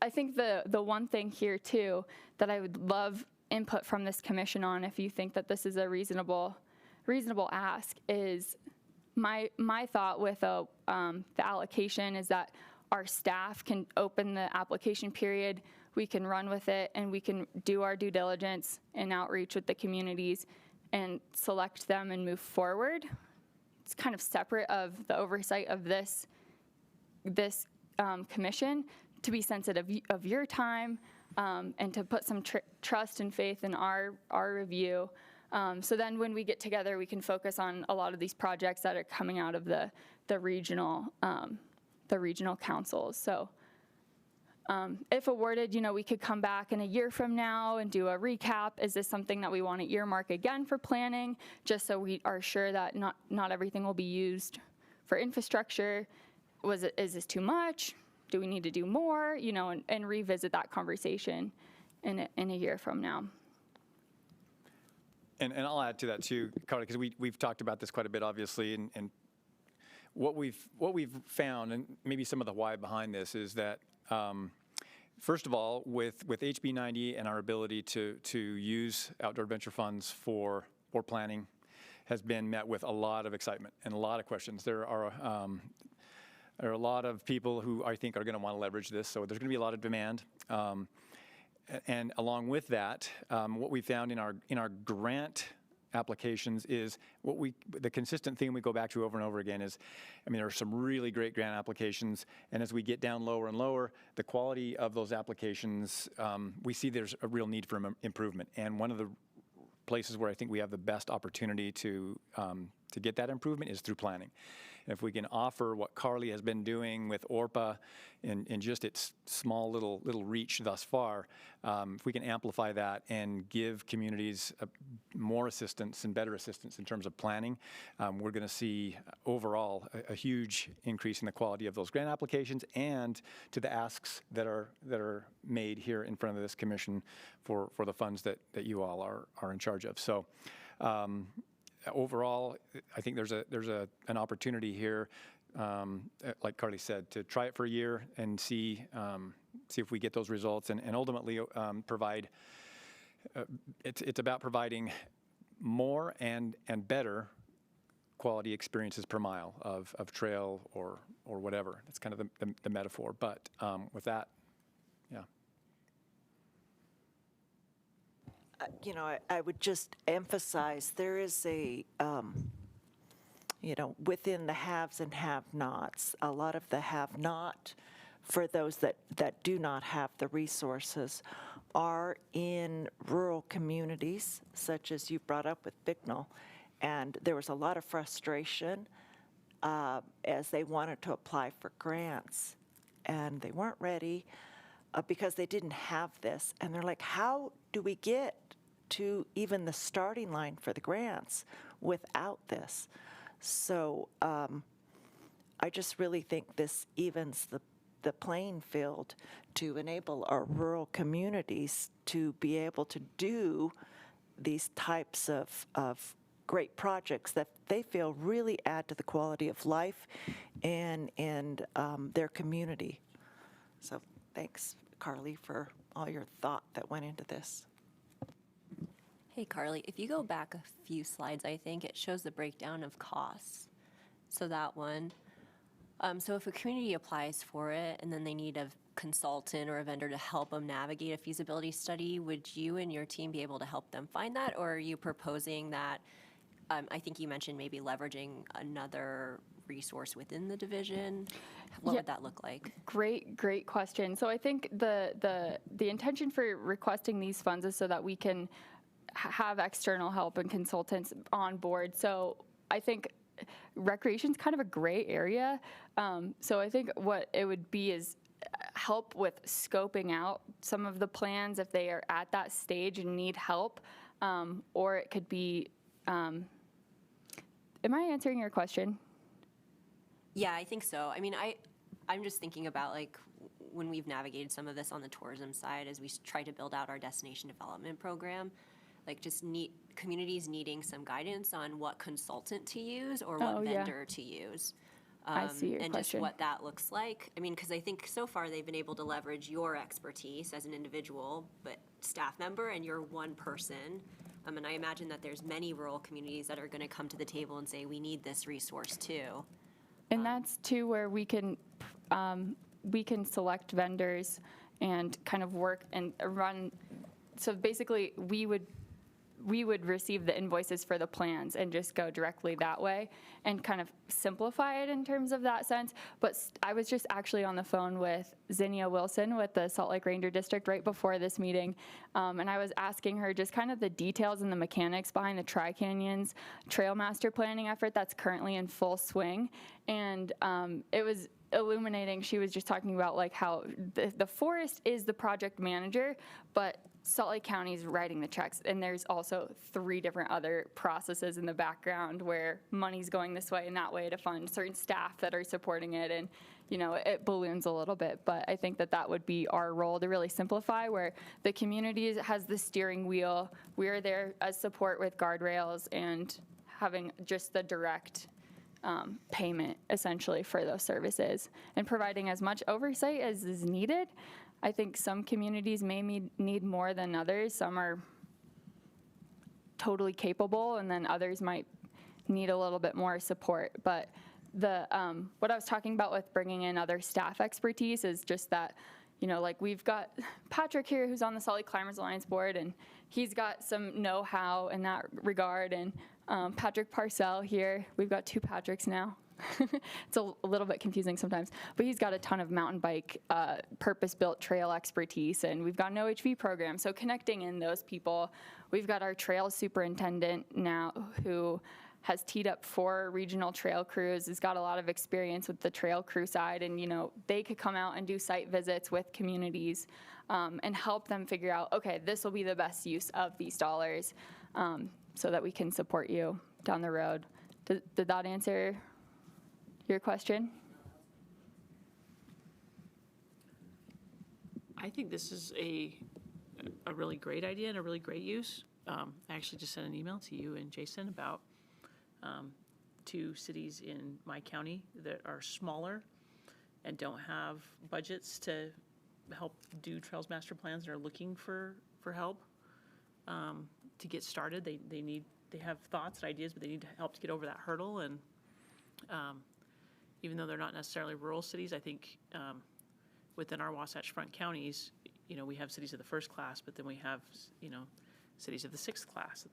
I think the one thing here too that I would love input from this commission on, if you think that this is a reasonable ask, is my thought with the allocation is that our staff can open the application period, we can run with it, and we can do our due diligence and outreach with the communities and select them and move forward. It's kind of separate of the oversight of this commission, to be sensitive of your time and to put some trust and faith in our review. So then when we get together, we can focus on a lot of these projects that are coming out of the regional councils. So if awarded, we could come back in a year from now and do a recap. Is this something that we want to earmark again for planning, just so we are sure that not everything will be used for infrastructure? Is this too much? Do we need to do more? And revisit that conversation in a year from now. And I'll add to that too, Carly, because we've talked about this quite a bit, obviously, and what we've found, and maybe some of the why behind this, is that first of all, with HB 90 and our ability to use outdoor adventure funds for planning, has been met with a lot of excitement and a lot of questions. There are a lot of people who I think are going to want to leverage this, so there's going to be a lot of demand. And along with that, what we found in our grant applications is the consistent theme we go back to over and over again is, there are some really great grant applications, and as we get down lower and lower, the quality of those applications, we see there's a real need for improvement. And one of the places where I think we have the best opportunity to get that improvement is through planning. And if we can offer what Carly has been doing with ORPA in just its small little reach thus far, if we can amplify that and give communities more assistance and better assistance in terms of planning, we're going to see overall a huge increase in the quality of those grant applications and to the asks that are made here in front of this commission for the funds that you all are in charge of. So. Overall, I think there's an opportunity here, like Carly said, to try it for a year and see if we get those results, and ultimately provide. It's about providing more and better quality experiences per mile of trail or whatever. That's kind of the metaphor. But with that, yeah. I would just emphasize there is a, within the haves and have-nots, a lot of the have-not, for those that do not have the resources, are in rural communities, such as you brought up with Bicknell. And there was a lot of frustration as they wanted to apply for grants, and they weren't ready because they didn't have this. And they're like, how do we get to even the starting line for the grants without this? So I just really think this evens the playing field to enable our rural communities to be able to do these types of great projects that they feel really add to the quality of life and their community. So thanks, Carly, for all your thought that went into this. Hey, Carly, if you go back a few slides, I think it shows the breakdown of costs. So that one, So if a community applies for it and then they need a consultant or a vendor to help them navigate a feasibility study, would you and your team be able to help them find that? Or are you proposing that, I think you mentioned maybe leveraging another resource within the division? What would that look like? Great question. So I think the intention for requesting these funds is so that we can have external help and consultants on board. So I think recreation's kind of a gray area. So I think what it would be is help with scoping out some of the plans if they are at that stage and need help, or it could be, am I answering your question? Yeah, I think so. I mean, I'm just thinking about like when we've navigated some of this on the tourism side as we try to build out our destination development program, like just communities needing some guidance on what consultant to use or what vendor to use. I see your and question. Just what that looks like. I mean, because I think so far they've been able to leverage your expertise as an individual, but staff member, and you're one person. And I imagine that there's many rural communities that are going to come to the table and say, we need this resource too. And that's too where we can select vendors and kind of work and run. So basically, we would receive the invoices for the plans and just go directly that way and kind of simplify it in terms of that sense. But I was just actually on the phone with Zinnia Wilson with the Salt Lake Ranger District right before this meeting. And I was asking her just kind of the details and the mechanics behind the Tri-Canyons Trail Master Planning effort that's currently in full swing. And it was illuminating. She was just talking about like how the forest is the project manager, but Salt Lake County is writing the checks, and there's also 3 different other processes in the background where money's going this way and that way to fund certain staff that are supporting it, and it balloons a little bit. But I think that would be our role to really simplify, where the community has the steering wheel. We are there as support with guardrails and having just the direct payment essentially for those services and providing as much oversight as is needed. I think some communities may need more than others. Some are totally capable, and then others might need a little bit more support. But what I was talking about with bringing in other staff expertise is just that, like we've got Patrick here who's on the Salt Lake Climbers Alliance board, and he's got some know-how in that regard. And Patrick Parcell here, we've got 2 Patricks now. It's a little bit confusing sometimes, but he's got a ton of mountain bike purpose-built trail expertise, and we've got an OHV program. So connecting in those people, we've got our trail superintendent now who has teed up 4 regional trail crews, has got a lot of experience with the trail crew side, and they could come out and do site visits with communities and help them figure out, okay, this will be the best use of these dollars so that we can support you down the road. Did that answer your question? I think this is a really great idea and a really great use. I actually just sent an email to you and Jason about 2 cities in my county that are smaller and don't have budgets to help do trails master plans and are looking for help to get started. They have thoughts and ideas, but they need help to get over that hurdle. And even though they're not necessarily rural cities, I think within our Wasatch Front counties, we have cities of the 1st class, but then we have, cities of the 6th class.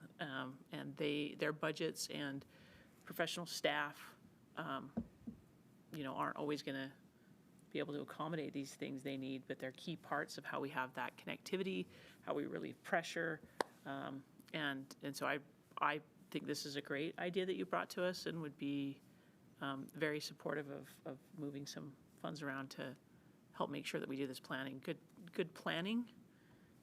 And their budgets and professional staff, aren't always going to be able to accommodate these things they need, but they're key parts of how we have that connectivity, how we relieve pressure. And so I think this is a great idea that you brought to us and would be very supportive of moving some funds around to help make sure that we do this planning. Good planning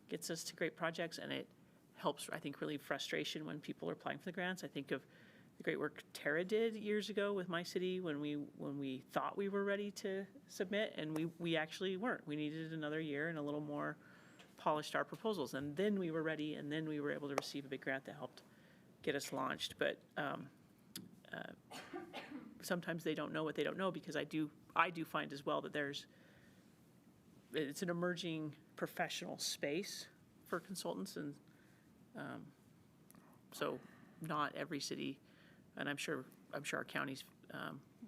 gets us to great projects, and it helps, I think, relieve frustration when people are applying for the grants. I think of the great work Tara did years ago with my city when we thought we were ready to submit, and we actually weren't. We needed another year and a little more polished our proposals, and then we were ready, and then we were able to receive a big grant that helped get us launched. But sometimes they don't know what they don't know, because I do find as well that it's an emerging professional space for consultants, and so not every city, and I'm sure our counties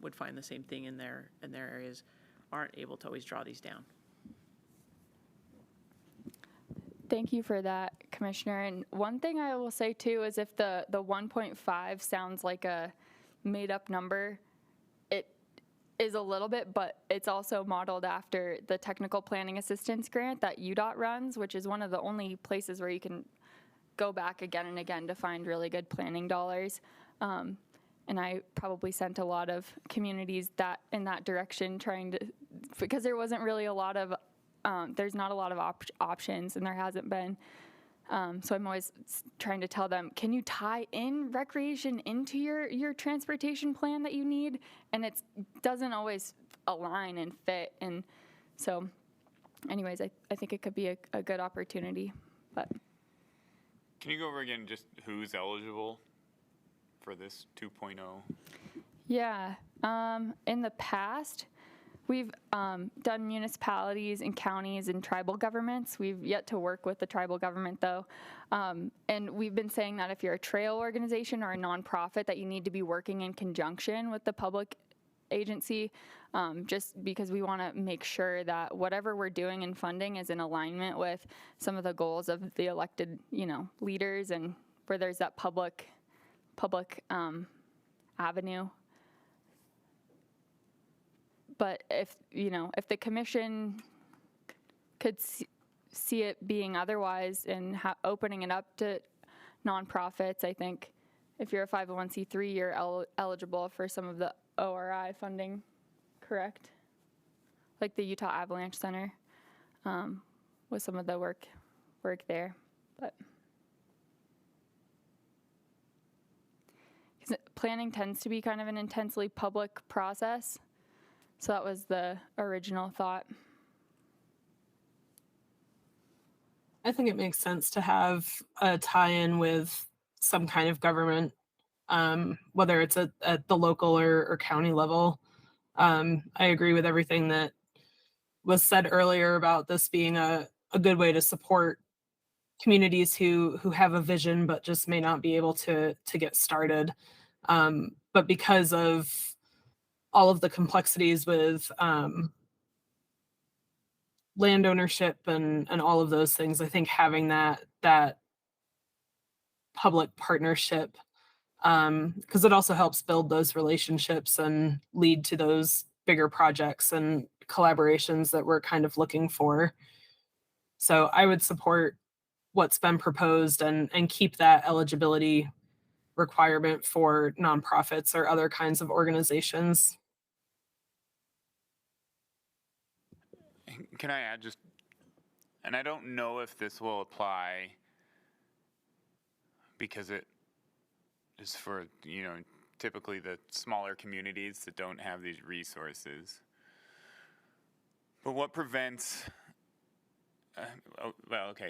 would find the same thing in their areas aren't able to always draw these down. Thank you for that, Commissioner. And one thing I will say too is if the 1.5 sounds like a made up number, it is a little bit, but it's also modeled after the technical planning assistance grant that UDOT runs, which is one of the only places where you can go back again and again to find really good planning dollars. And I probably sent a lot of communities that in that direction trying to, because there wasn't really a lot of, there's not a lot of options and there hasn't been. So I'm always trying to tell them, can you tie in recreation into your transportation plan that you need? And it doesn't always align and fit. And so anyways, I think it could be a good opportunity, but. Can you go over again just who's eligible for this 2.0? Yeah, in the past, we've done municipalities and counties and tribal governments. We've yet to work with the tribal government though. And we've been saying that if you're a trail organization or a nonprofit that you need to be working in conjunction with the public agency, just because we want to make sure that whatever we're doing in funding is in alignment with some of the goals of the elected, leaders, and where there's that public avenue. But if the commission could see it being otherwise and opening it up to nonprofits, I think if you're a 501c3, you're eligible for some of the ORI funding, correct? Like the Utah Avalanche Center, with some of the work there, but. Planning tends to be kind of an intensely public process. So that was the original thought. I think it makes sense to have a tie-in with some kind of government, whether it's at the local or county level. I agree with everything that was said earlier about this being a good way to support communities who have a vision but just may not be able to get started. But because of all of the complexities with land ownership and all of those things, I think having that public partnership, because it also helps build those relationships and lead to those bigger projects and collaborations that we're kind of looking for. So I would support what's been proposed and keep that eligibility requirement for nonprofits or other kinds of organizations. Can I add and I don't know if this will apply because it is for, typically the smaller communities that don't have these resources. But what prevents,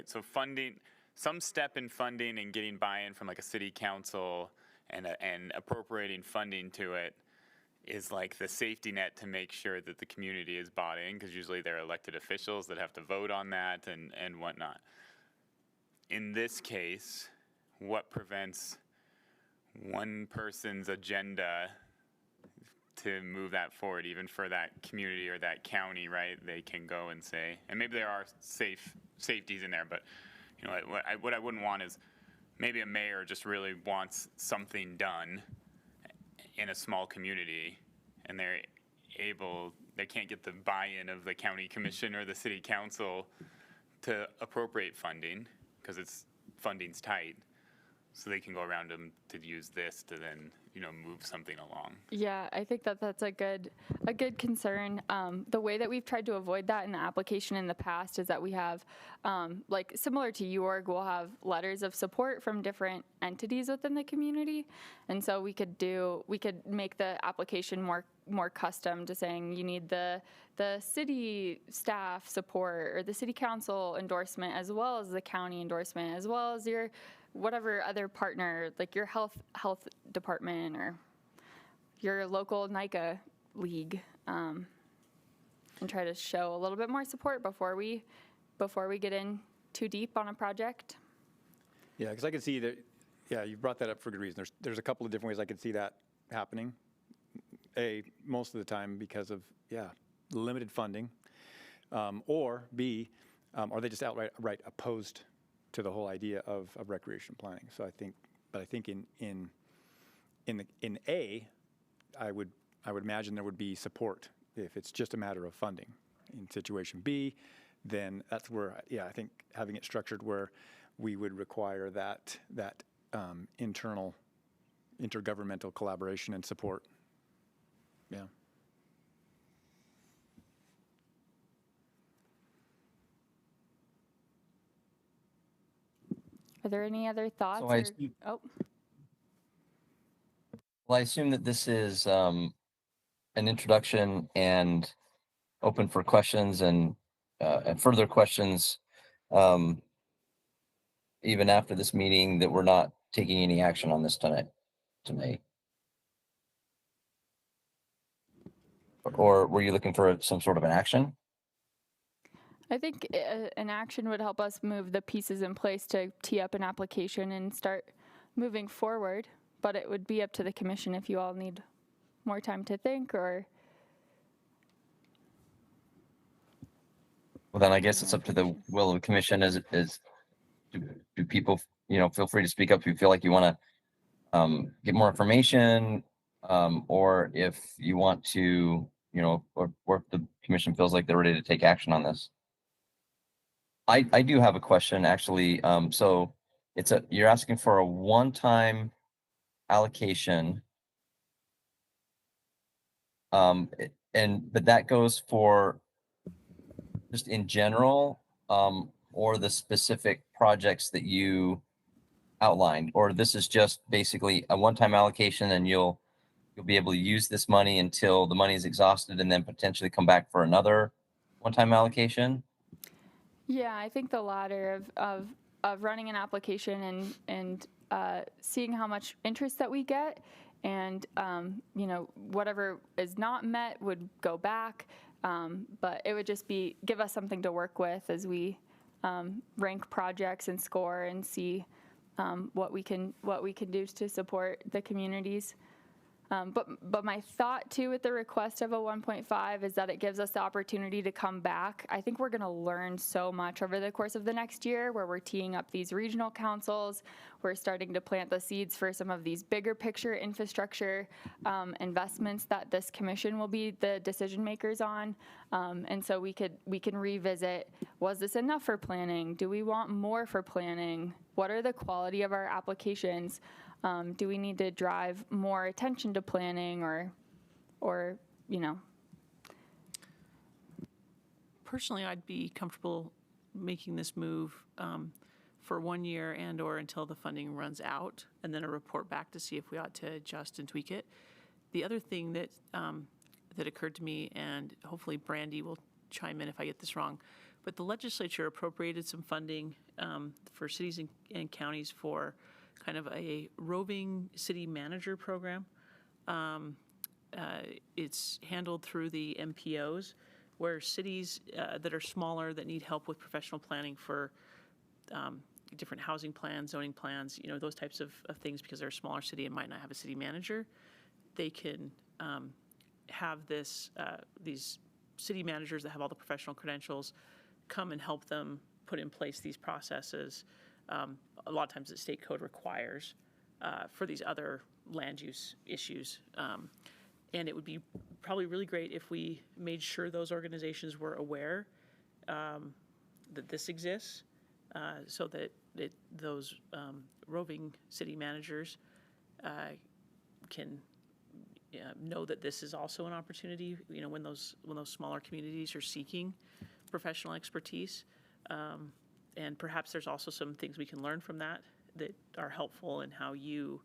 so funding, some step in funding and getting buy-in from like a city council and appropriating funding to it is like the safety net to make sure that the community is bought in, because usually they're elected officials that have to vote on that and whatnot. In this case, what prevents one person's agenda to move that forward, even for that community or that county, right? They can go and say, and maybe there are safeties in there, but what I wouldn't want is maybe a mayor just really wants something done in a small community and they can't get the buy-in of the county commission or the city council to appropriate funding because funding's tight. So they can go around them to use this to then, move something along. Yeah, I think that's a good concern. The way that we've tried to avoid that in the application in the past is that we have, like similar to UORG, we'll have letters of support from different entities within the community. And so we could make the application more custom to saying you need the city staff support or the city council endorsement, as well as the county endorsement, as well as your whatever other partner, like your health department or your local NICA league, and try to show a little bit more support before we get in too deep on a project. Yeah, because I can see that. Yeah, you brought that up for good reason. There's a couple of different ways I could see that happening. most of the time because of, limited funding, or B, are they just outright opposed to the whole idea of recreation planning? So I think in A, I would imagine there would be support if it's just a matter of funding. In situation B, then that's where, I think having it structured where we would require that intergovernmental collaboration and support. Yeah. Are there any other thoughts? So I assume that this is an introduction and open for questions and further questions, even after this meeting, that we're not taking any action on this tonight. Or were you looking for some sort of an action? I think an action would help us move the pieces in place to tee up an application and start moving forward, but it would be up to the commission if you all need more time to think, or. Well, then I guess it's up to the will of the commission. Do people, feel free to speak up if you feel like you want to get more information, or if you want to, or if the commission feels like they're ready to take action on this. I do have a question, actually. So you're asking for a one-time allocation, but that goes for just in general, or the specific projects that you outlined, or this is just basically a one-time allocation and you'll be able to use this money until the money is exhausted and then potentially come back for another one-time allocation? Yeah, I think the latter of running an application and seeing how much interest that we get, and whatever is not met would go back. But it would just give us something to work with as we rank projects and score and see what we can do to support the communities. But my thought too with the request of a 1.5 is that it gives us the opportunity to come back. I think we're going to learn so much over the course of the next year, where we're teeing up these regional councils. We're starting to plant the seeds for some of these bigger picture infrastructure investments that this commission will be the decision makers on. And so we can revisit, was this enough for planning? Do we want more for planning? What are the quality of our applications? Do we need to drive more attention to planning, or Personally, I'd be comfortable making this move for 1 year and/or until the funding runs out, and then a report back to see if we ought to adjust and tweak it. The other thing that occurred to me, and hopefully Brandy will chime in if I get this wrong, but the legislature appropriated some funding for cities and counties for kind of a roving city manager program. It's handled through the MPOs, where cities that are smaller that need help with professional planning for different housing plans, zoning plans, those types of things, because they're a smaller city and might not have a city manager, they can have these city managers that have all the professional credentials come and help them put in place these processes. A lot of times that state code requires for these other land use issues. And it would be probably really great if we made sure those organizations were aware that this exists, so that those roving city managers can know that this is also an opportunity, when those smaller communities are seeking professional expertise. And perhaps there's also some things we can learn from that are helpful in how you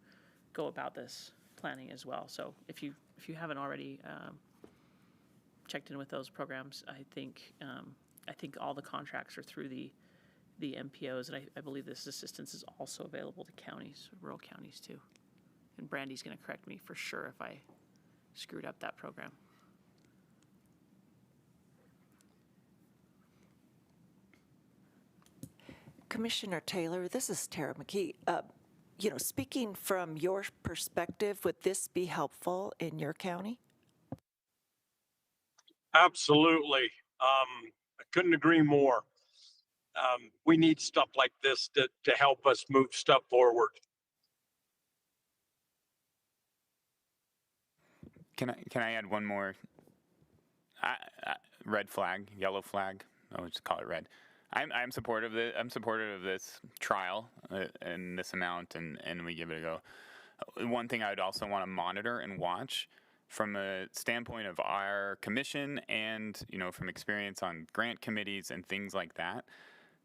go about this planning as well. So if you haven't already checked in with those programs, I think all the contracts are through the MPOs, and I believe this assistance is also available to counties, rural counties too. And Brandy's going to correct me for sure if I screwed up that program. Commissioner Taylor, this is Tara McKee. Speaking from your perspective, would this be helpful in your county? Absolutely. I couldn't agree more. We need stuff like this to help us move stuff forward. Can I add one more? Red flag, yellow flag. I'll just call it red. I'm supportive of it. I'm supportive of this trial and this amount, and we give it a go. One thing I would also want to monitor and watch from a standpoint of our commission, and from experience on grant committees and things like that,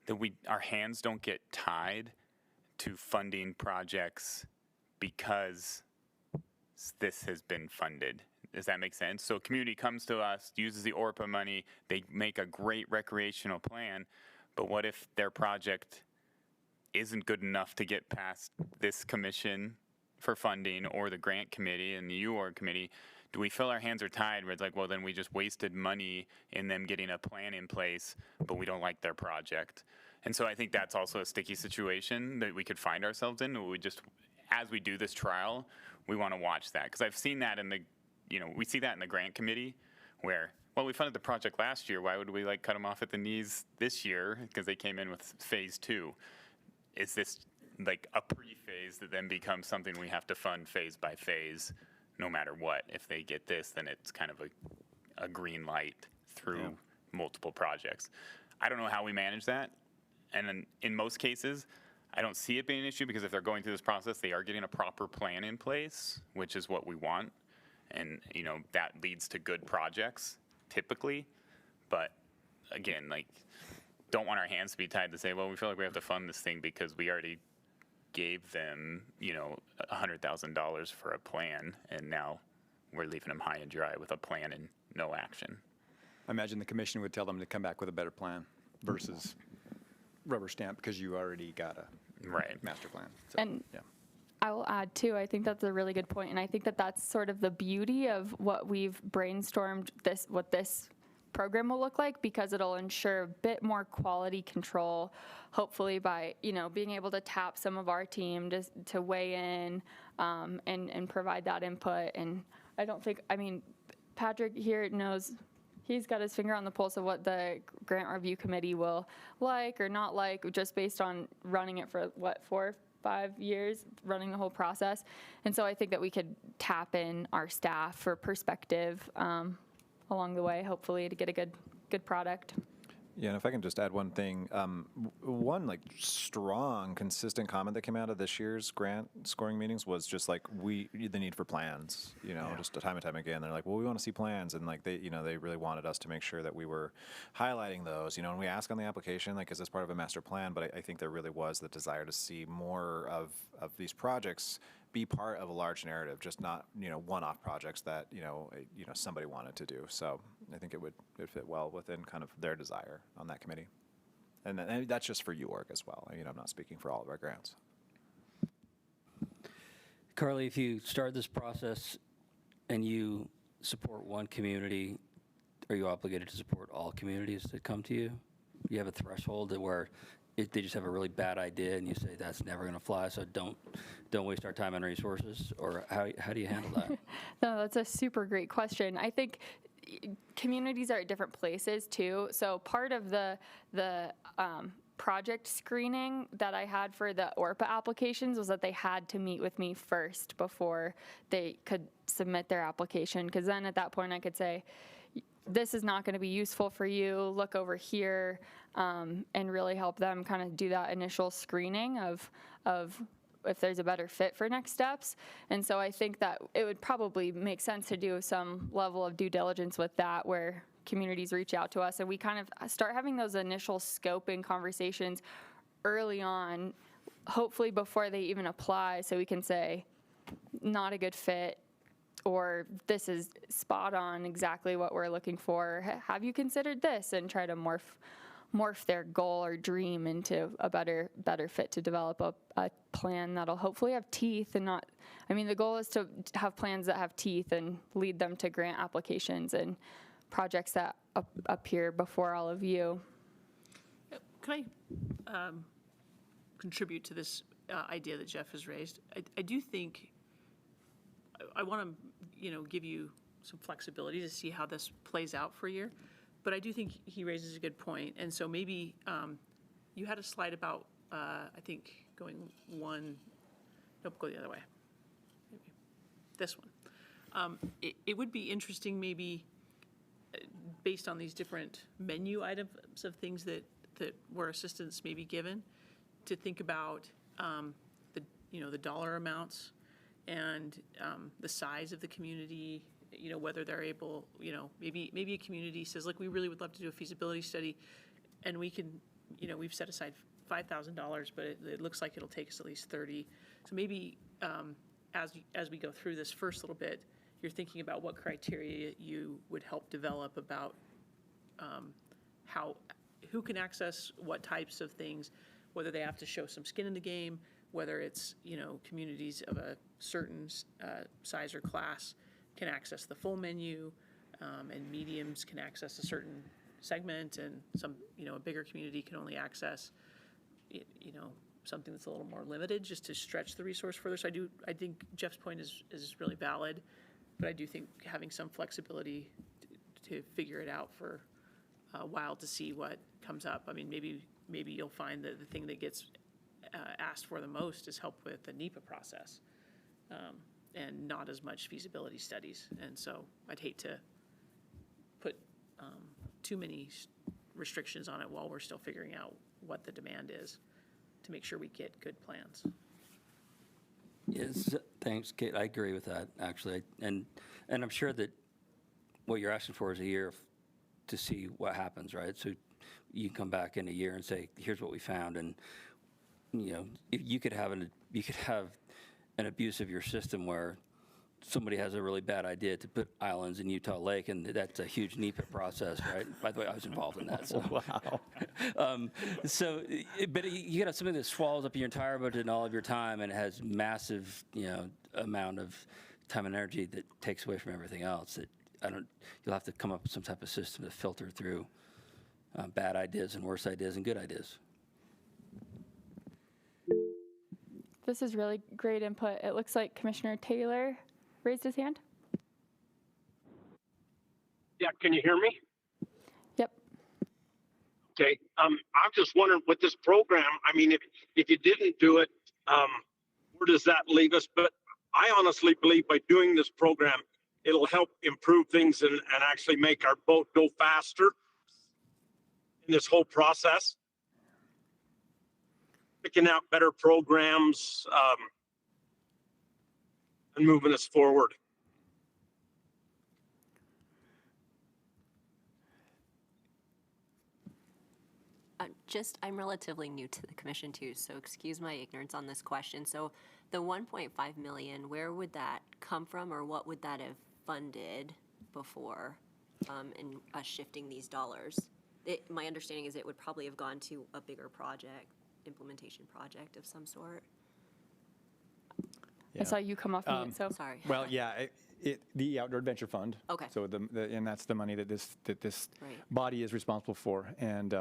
that our hands don't get tied to funding projects because this has been funded. Does that make sense? So a community comes to us, uses the ORPA money, they make a great recreational plan, but what if their project isn't good enough to get past this commission for funding or the grant committee and the UOR committee? Do we feel our hands are tied where it's like, well, then we just wasted money in them getting a plan in place, but we don't like their project? And so I think that's also a sticky situation that we could find ourselves in. We just, as we do this trial, we want to watch that. Because I've seen that in the, we see that in the grant committee where, well, we funded the project last year. Why would we cut them off at the knees this year? Because they came in with phase 2. Is this a pre-phase that then becomes something we have to fund phase by phase no matter what? If they get this, then it's kind of a green light through multiple projects. I don't know how we manage that. And in most cases, I don't see it being an issue because if they're going through this process, they are getting a proper plan in place, which is what we want. And, that leads to good projects typically. But again, don't want our hands to be tied to say, well, we feel like we have to fund this thing because we already gave them, $100,000 for a plan, and now we're leaving them high and dry with a plan and no action. I imagine the commission would tell them to come back with a better plan versus rubber stamp because you already got a master plan. So, and I will add too, I think that's a really good point, and I think that that's sort of the beauty of what we've brainstormed what this program will look like, because it'll ensure a bit more quality control, hopefully by being able to tap some of our team to weigh in and provide that input. And I don't think, Patrick here knows, he's got his finger on the pulse of what the grant review committee will like or not like, just based on running it for 4-5 years, running the whole process. And so I think that we could tap in our staff for perspective along the way, hopefully, to get a good product. Yeah, and if I can just add one thing, one strong, consistent comment that came out of this year's grant scoring meetings was just the need for plans. Just time and time again, they're like, well, we want to see plans, and they really wanted us to make sure that we were highlighting those. And we ask on the application, is this part of a master plan? But I think there really was the desire to see more of these projects be part of a large narrative, just not one-off projects that somebody wanted to do. So I think it would fit well within kind of their desire on that committee, and that's just for UORG as well. I'm not speaking for all of our grants. Carly, if you start this process and you support one community, are you obligated to support all communities that come to you? You have a threshold where they just have a really bad idea and you say that's never going to fly, so don't waste our time and resources? Or how do you handle that? No, that's a super great question. I think communities are at different places too. So part of the project screening that I had for the ORPA applications was that they had to meet with me first before they could submit their application, because then at that point I could say, this is not going to be useful for you, look over here, and really help them kind of do that initial screening of if there's a better fit for next steps. And so I think that it would probably make sense to do some level of due diligence with that, where communities reach out to us and we kind of start having those initial scoping conversations early on, hopefully before they even apply, so we can say, not a good fit, or this is spot on, exactly what we're looking for. Have you considered this? And try to morph their goal or dream into a better fit to develop a plan that'll hopefully have teeth and not, the goal is to have plans that have teeth and lead them to grant applications and projects that appear before all of you. Can I contribute to this idea that Jeff has raised? I do think I want to, give you some flexibility to see how this plays out for a year. But I do think he raises a good point. And so maybe you had a slide about, I think, going one, nope, go the other way. Maybe this one. It would be interesting maybe based on these different menu items of things that where assistance may be given, to think about the dollar amounts and the size of the community, whether they're able, maybe a community says, look, we really would love to do a feasibility study, and we can, we've set aside $5,000, but it looks like it'll take us at least 30. So maybe as we go through this first little bit, you're thinking about what criteria you would help develop about who can access what types of things, whether they have to show some skin in the game, whether it's, communities of a certain size or class can access the full menu, and mediums can access a certain segment, and some, a bigger community can only access, something that's a little more limited, just to stretch the resource further. So I think Jeff's point is really valid, but I do think having some flexibility to figure it out for a while to see what comes up. I mean, maybe you'll find that the thing that gets asked for the most is help with the NEPA process, and not as much feasibility studies. And so I'd hate to put too many restrictions on it while we're still figuring out what the demand is, to make sure we get good plans. Yes, thanks, Kate. I agree with that, actually. And I'm sure that what you're asking for is a year to see what happens, right? So you come back in a year and say, here's what we found. And, if you could have an abuse of your system where somebody has a really bad idea to put islands in Utah Lake, and that's a huge NEPA process, right? By the way, I was involved in that. So. Wow. But you got something that swallows up your entire budget and all of your time, and it has massive, amount of time and energy that takes away from everything else. You'll have to come up with some type of system to filter through bad ideas and worse ideas and good ideas. This is really great input. It looks like Commissioner Taylor raised his hand. Yeah, can you hear me? Yep. Okay, I'm just wondering with this program, I mean, if you didn't do it, where does that leave us? But I honestly believe by doing this program, it'll help improve things and actually make our boat go faster in this whole process. Picking out better programs and moving us forward. I'm relatively new to the commission too, so excuse my ignorance on this question. So the 1.5 million, where would that come from, or what would that have funded before in us shifting these dollars? My understanding is it would probably have gone to a bigger project, implementation project of some sort. I saw you come off mute, so. Sorry. Well, yeah, the Outdoor Adventure Fund. Okay. So and that's the money that this Right. body is responsible for. And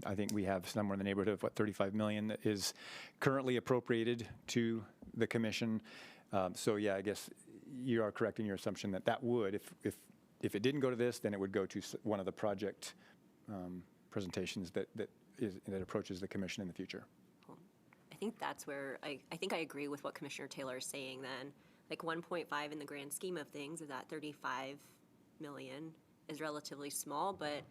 I think we have somewhere in the neighborhood of 35 million that is currently appropriated to the commission. So yeah, I guess you are correct in your assumption that would, if it didn't go to this, then it would go to one of the project presentations that approaches the commission in the future. I think that's where I think I agree with what Commissioner Taylor is saying then. Like 1.5 in the grand scheme of things of that 35 million is relatively small, but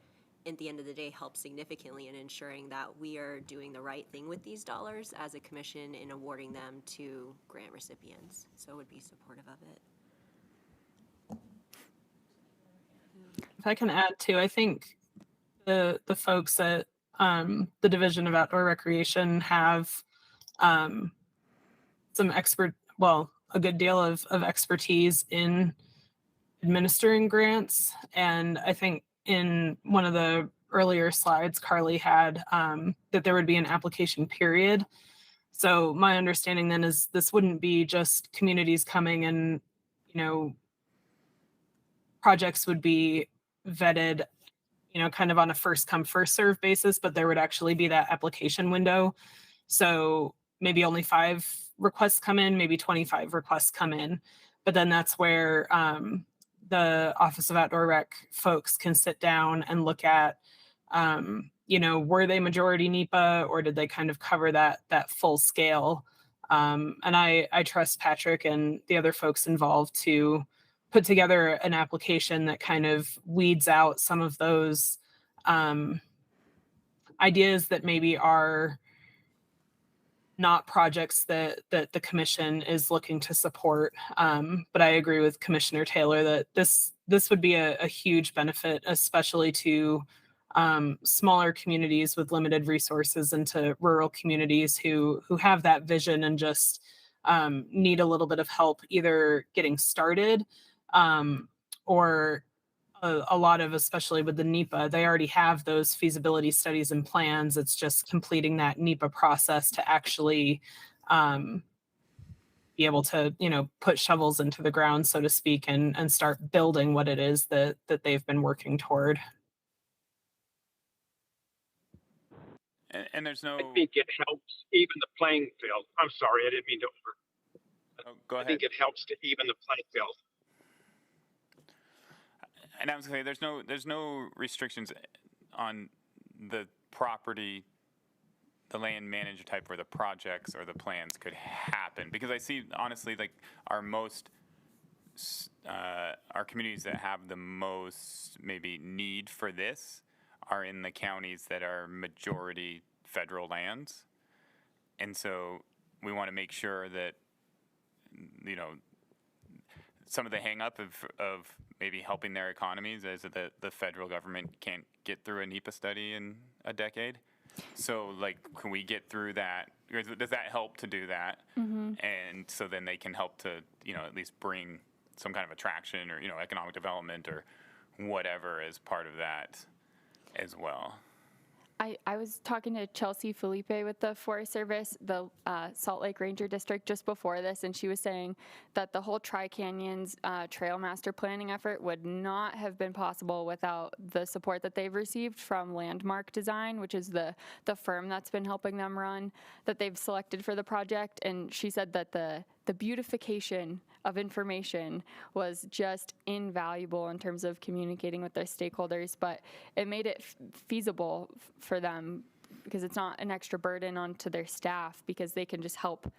at the end of the day helps significantly in ensuring that we are doing the right thing with these dollars as a commission in awarding them to grant recipients. So would be supportive of it. If I can add too, I think the folks at the Division of Outdoor Recreation have some a good deal of expertise in administering grants. And I think in one of the earlier slides, Carly had that there would be an application period. So my understanding then is this wouldn't be just communities coming and, projects would be vetted, kind of on a first come, first serve basis, but there would actually be that application window. So maybe only 5 requests come in, maybe 25 requests come in, but then that's where the Office of Outdoor Rec folks can sit down and look at, were they majority NEPA, or did they kind of cover that full scale? And I trust Patrick and the other folks involved to put together an application that kind of weeds out some of those ideas that maybe are not projects that the commission is looking to support. But I agree with Commissioner Taylor that this would be a huge benefit, especially to smaller communities with limited resources, and to rural communities who have that vision and just need a little bit of help either getting started, or a lot of, especially with the NEPA, they already have those feasibility studies and plans. It's just completing that NEPA process to actually be able to, put shovels into the ground, so to speak, and start building what it is that they've been working toward. And there's no. I think it helps even the playing field. I'm sorry, I didn't mean to go ahead. I think it helps to even the playing field. And I was going to say, there's no restrictions on the property, the land manager type, where the projects or the plans could happen. Because I see, honestly, like our communities that have the most maybe need for this are in the counties that are majority federal lands. And so we want to make sure that, some of the hang up of maybe helping their economies is that the federal government can't get through a NEPA study in a decade. So, like, can we get through that? Does that help to do that? Mm-hmm. And so then they can help to, at least bring some kind of attraction or, economic development or whatever as part of that as well. I was talking to Chelsea Felipe with the Forest Service, the Salt Lake Ranger District, just before this, and she was saying that the whole Tri-Canyons trail master planning effort would not have been possible without the support that they've received from Landmark Design, which is the firm that's been helping them run, that they've selected for the project. And she said that the beautification of information was just invaluable in terms of communicating with their stakeholders, but it made it feasible for them because it's not an extra burden onto their staff, because they can just help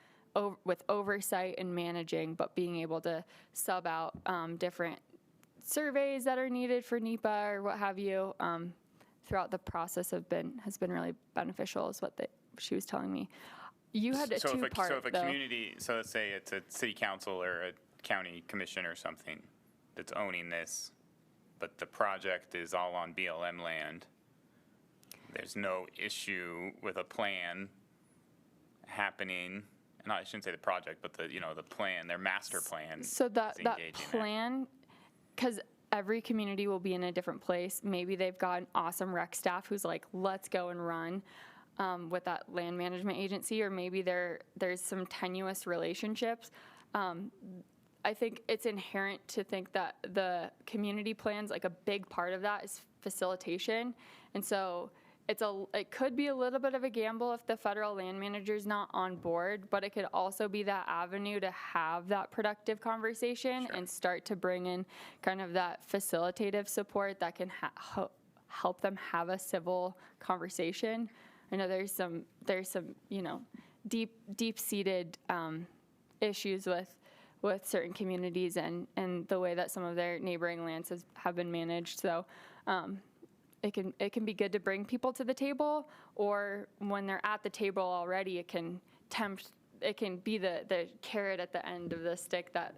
with oversight and managing, but being able to sub out different surveys that are needed for NEPA or what have you throughout the process has been really beneficial, is what she was telling me. You had a two-part, So if a community, so let's say it's a city council or a county commission or something that's owning this, but the project is all on BLM land, there's no issue with a plan happening. And I shouldn't say the project, but the plan, their master plan. So that plan, because every community will be in a different place. Maybe they've got an awesome rec staff who's like, let's go and run with that land management agency, or maybe there's some tenuous relationships. I think it's inherent to think that the community plans, like a big part of that is facilitation. And so it could be a little bit of a gamble if the federal land manager's not on board, but it could also be that avenue to have that productive conversation and start to bring in kind of that facilitative support that can help them have a civil conversation. I know there's some deep-seated issues with certain communities and the way that some of their neighboring lands have been managed. So it can be good to bring people to the table, or when they're at the table already, it can be the carrot at the end of the stick that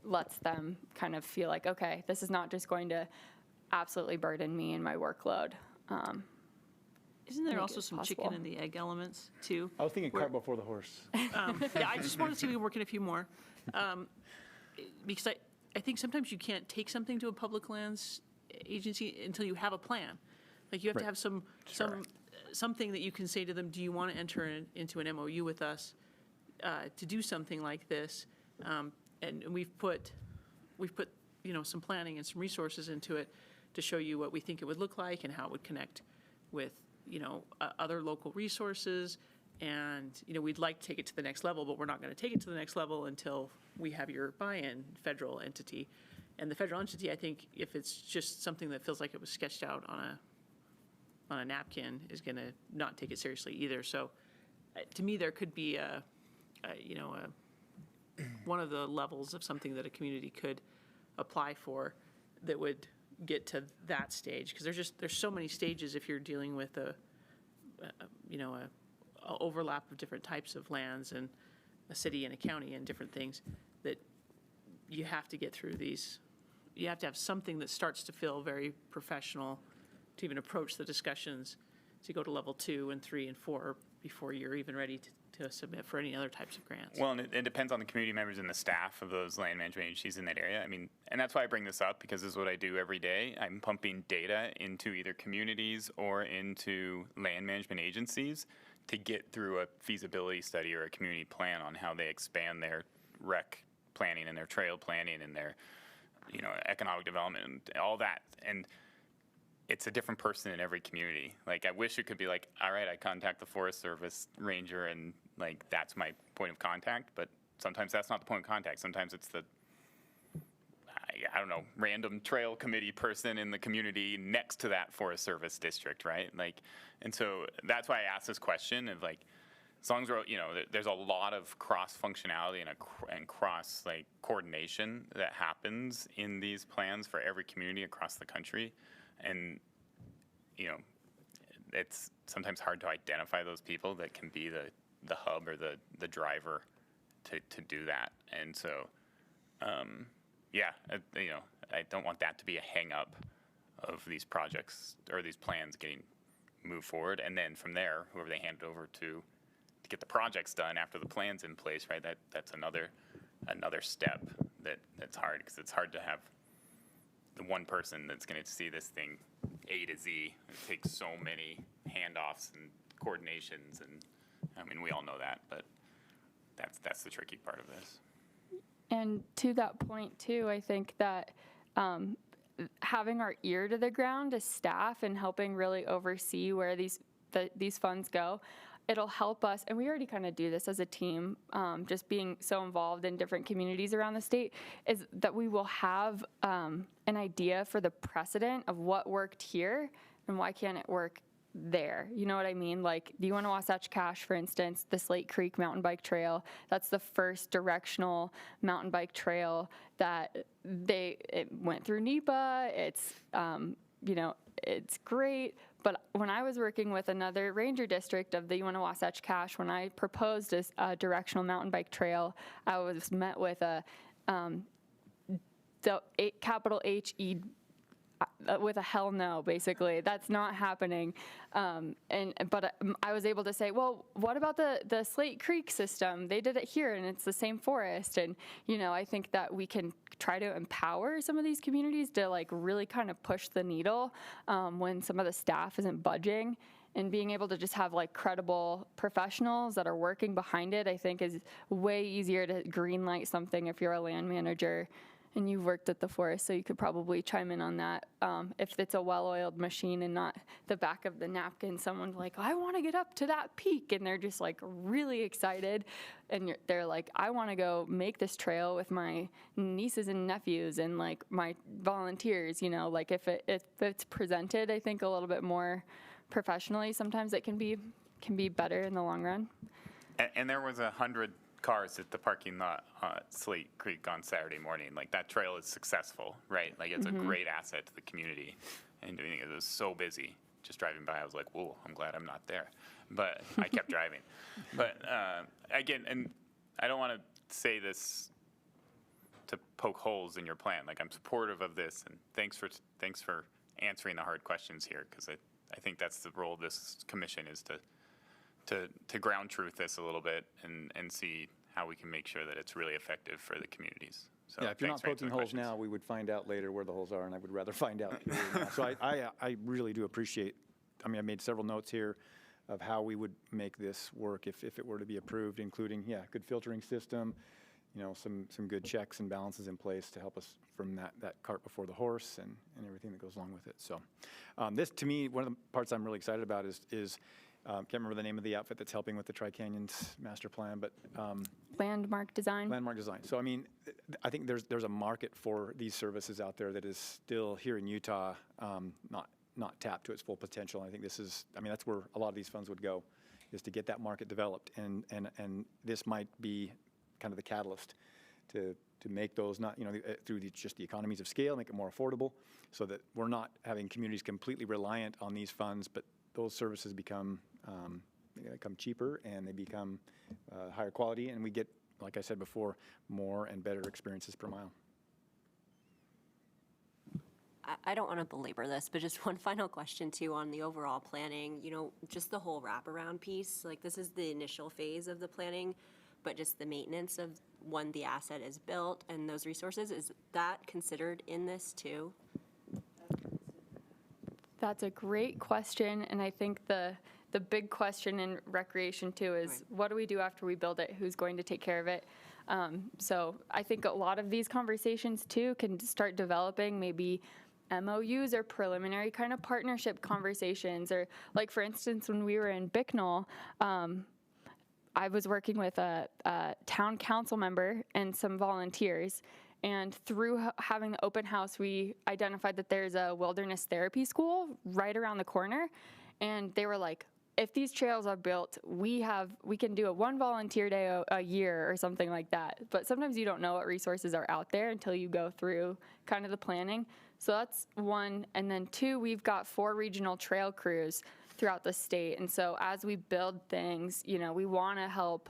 lets them kind of feel like, okay, this is not just going to absolutely burden me and my workload. Isn't there also some chicken and the egg elements too? I was thinking cart before the horse. Yeah, I just want to see if we can work in a few more. Because I think sometimes you can't take something to a public lands agency until you have a plan. Like you have to have something that you can say to them, do you want to enter into an MOU with us to do something like this? And we've put some planning and some resources into it to show you what we think it would look like and how it would connect with other local resources. And we'd like to take it to the next level, but we're not going to take it to the next level until we have your buy-in, federal entity. And the federal entity, I think, if it's just something that feels like it was sketched out on a napkin, is going to not take it seriously either. So to me, there could be one of the levels of something that a community could apply for that would get to that stage, because there's so many stages if you're dealing with a overlap of different types of lands and a city and a county and different things, that you have to get through these. You have to have something that starts to feel very professional to even approach the discussions, to go to level 2 and 3 and 4 before you're even ready to submit for any other types of grants. Well, and it depends on the community members and the staff of those land management agencies in that area. I mean, and that's why I bring this up, because this is what I do every day. I'm pumping data into either communities or into land management agencies to get through a feasibility study or a community plan on how they expand their rec planning and their trail planning and their, economic development and all that. And it's a different person in every community. Like, I wish it could be like, all right, I contact the Forest Service ranger and like, that's my point of contact. But sometimes that's not the point of contact. Sometimes it's the, I don't know, random trail committee person in the community next to that Forest Service district, right? Like, and so that's why I asked this question of like, as long as we're, there's a lot of cross functionality and cross like coordination that happens in these plans for every community across the country. And, it's sometimes hard to identify those people that can be the hub or the driver to do that. And so, I don't want that to be a hang up of these projects or these plans getting moved forward. And then from there, whoever they hand it over to get the projects done after the plan's in place, right? That's another step that's hard, because it's hard to have the one person that's going to see this thing A to Z. It takes so many handoffs and coordinations, and I mean, we all know that, but that's the tricky part of this. And to that point too, I think that having our ear to the ground as staff and helping really oversee where these funds go, it'll help us, and we already kind of do this as a team, just being so involved in different communities around the state, is that we will have an idea for the precedent of what worked here and why can't it work there. You know what I mean? Like the Wasatch Cache, for instance, the Slate Creek Mountain Bike Trail, that's the first directional mountain bike trail that it went through NEPA. It's, it's great. But when I was working with another ranger district of the Wasatch Cache, when I proposed a directional mountain bike trail, I was met with capital H-E, with a hell no, basically. That's not happening. But I was able to say, well, what about the Slate Creek system? They did it here, and it's the same forest. And, I think that we can try to empower some of these communities to, like, really kind of push the needle when some of the staff isn't budging. And being able to just have, like, credible professionals that are working behind it, I think, is way easier to greenlight something if you're a land manager. And you've worked at the forest, so you could probably chime in on that. If it's a well-oiled machine and not the back of the napkin, someone's like, I want to get up to that peak, and they're just like really excited. And they're like, I want to go make this trail with my nieces and nephews and like my volunteers, like if it's presented, I think a little bit more professionally, sometimes it can be better in the long run. And there was 100 cars at the parking lot at Slate Creek on Saturday morning. Like, that trail is successful, right? Like, it's a great asset to the community. And it was so busy. Just driving by, I was like, whoa, I'm glad I'm not there. But I kept driving. But again, and I don't want to say this to poke holes in your plan. Like, I'm supportive of this, and thanks for answering the hard questions here, because I think that's the role of this commission, is to ground truth this a little bit and see how we can make sure that it's really effective for the communities. So yeah, if you're not poking holes now, we would find out later where the holes are, and I would rather find out here now. So I really do appreciate, I made several notes here of how we would make this work if it were to be approved, including, good filtering system, some good checks and balances in place to help us from that cart before the horse and everything that goes along with it. So this, to me, one of the parts I'm really excited about is Can't remember the name of the outfit that's helping with the Tri-Canyons master plan, but Landmark design. Landmark Design. So I mean, I think there's a market for these services out there that is still here in Utah, not tapped to its full potential. I think this is, I mean, that's where a lot of these funds would go, is to get that market developed, and this might be kind of the catalyst to make those, not, you know, through just the economies of scale, make it more affordable, so that we're not having communities completely reliant on these funds, but those services become cheaper, and they become higher quality, and we get, like I said before, more and better experiences per mile. I don't want to belabor this, but just one final question too on the overall planning, you know, just the whole wraparound piece. Like, this is the initial phase of the planning, but just the maintenance of when the asset is built and those resources, is that considered in this too? That's a great question, and I think the big question in recreation too is, what do we do after we build it? Who's going to take care of it? So I think a lot of these conversations too can start developing maybe MOUs or preliminary kind of partnership conversations, or like, for instance, when we were in Bicknell, I was working with a town council member and some volunteers. And through having the open house, we identified that there's a wilderness therapy school right around the corner. And they were like, if these trails are built, we can do a 1 volunteer day a year or something like that. But sometimes you don't know what resources are out there until you go through kind of the planning. So that's 1. And then 2, we've got 4 regional trail crews throughout the state. And so as we build things, you know, we want to help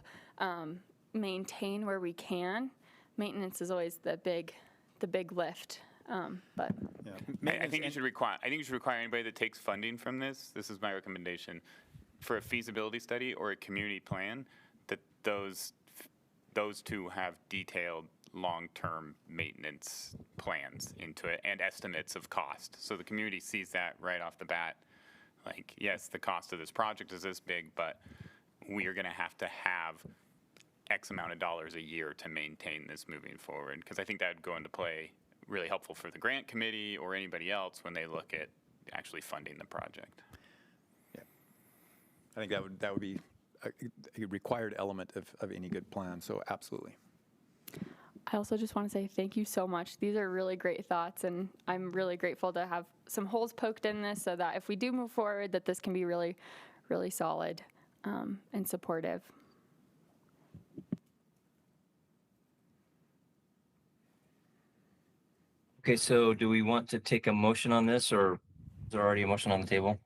maintain where we can. Maintenance is always the big lift. But yeah. I think you should require anybody that takes funding from this. This is my recommendation for a feasibility study or a community plan, that those 2 have detailed long-term maintenance plans into it and estimates of cost. So the community sees that right off the bat. Like, yes, the cost of this project is this big, but we are going to have X amount of dollars a year to maintain this moving forward. Because I think that would go into play really helpful for the grant committee or anybody else when they look at actually funding the project. Yeah, I think that would be a required element of any good plan. So absolutely. I also just want to say thank you so much. These are really great thoughts, and I'm really grateful to have some holes poked in this so that if we do move forward, that this can be really, really solid and supportive. Okay, so do we want to take a motion on this, or is there already a motion on the table?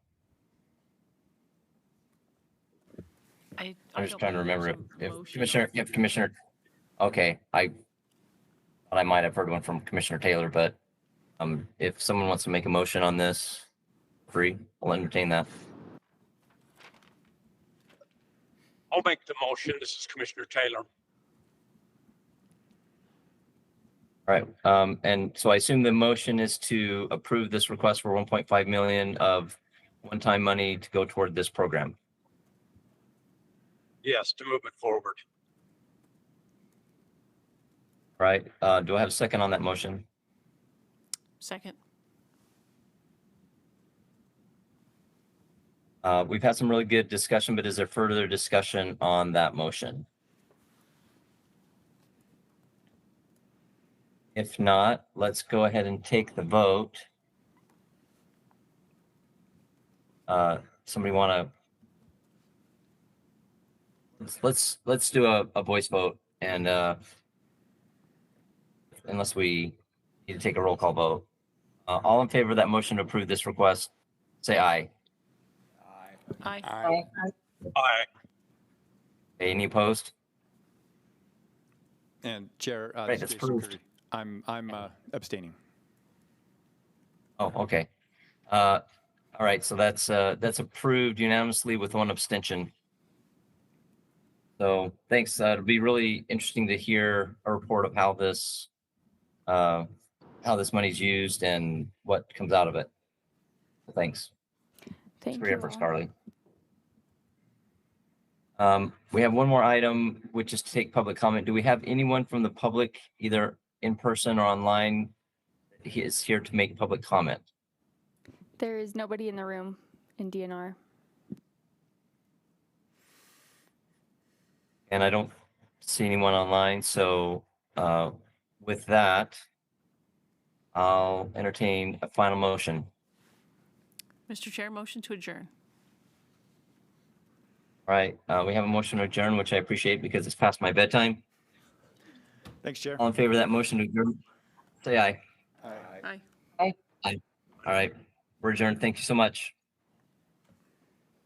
I'm just trying to remember if Commissioner, okay, I thought I might have heard one from Commissioner Taylor, but if someone wants to make a motion on this, free, I'll entertain that. I'll make the motion. This is Commissioner Taylor. All right, and so I assume the motion is to approve this request for 1.5 million of one-time money to go toward this program. Yes, to move it forward. All right, do I have a second on that motion? Second. We've had some really good discussion, but is there further discussion on that motion? If not, let's go ahead and take the vote. Somebody want to? Let's do a voice vote, and unless we need to take a roll call vote. All in favor of that motion to approve this request, say aye. Aye. Aye. Aye. Any opposed? And Chair, Right, this it's is Jason approved. Curry. I'm abstaining. Oh, okay. All right, so that's approved unanimously with 1 abstention. So thanks. It'll be really interesting to hear a report of how this money's used and what comes out of it. Thanks. Thank For your you efforts, all. Carly. We have one more item, which is to take public comment. Do we have anyone from the public, either in person or online, that is here to make public comment? There is nobody in the room in DNR. And I don't see anyone online, so with that, I'll entertain a final motion. Mr. Chair, motion to adjourn. All right, we have a motion to adjourn, which I appreciate because it's past my bedtime. Thanks, Chair. All in favor of that motion to adjourn, say aye. Aye. Aye. All right, we're adjourned. Thank you so much.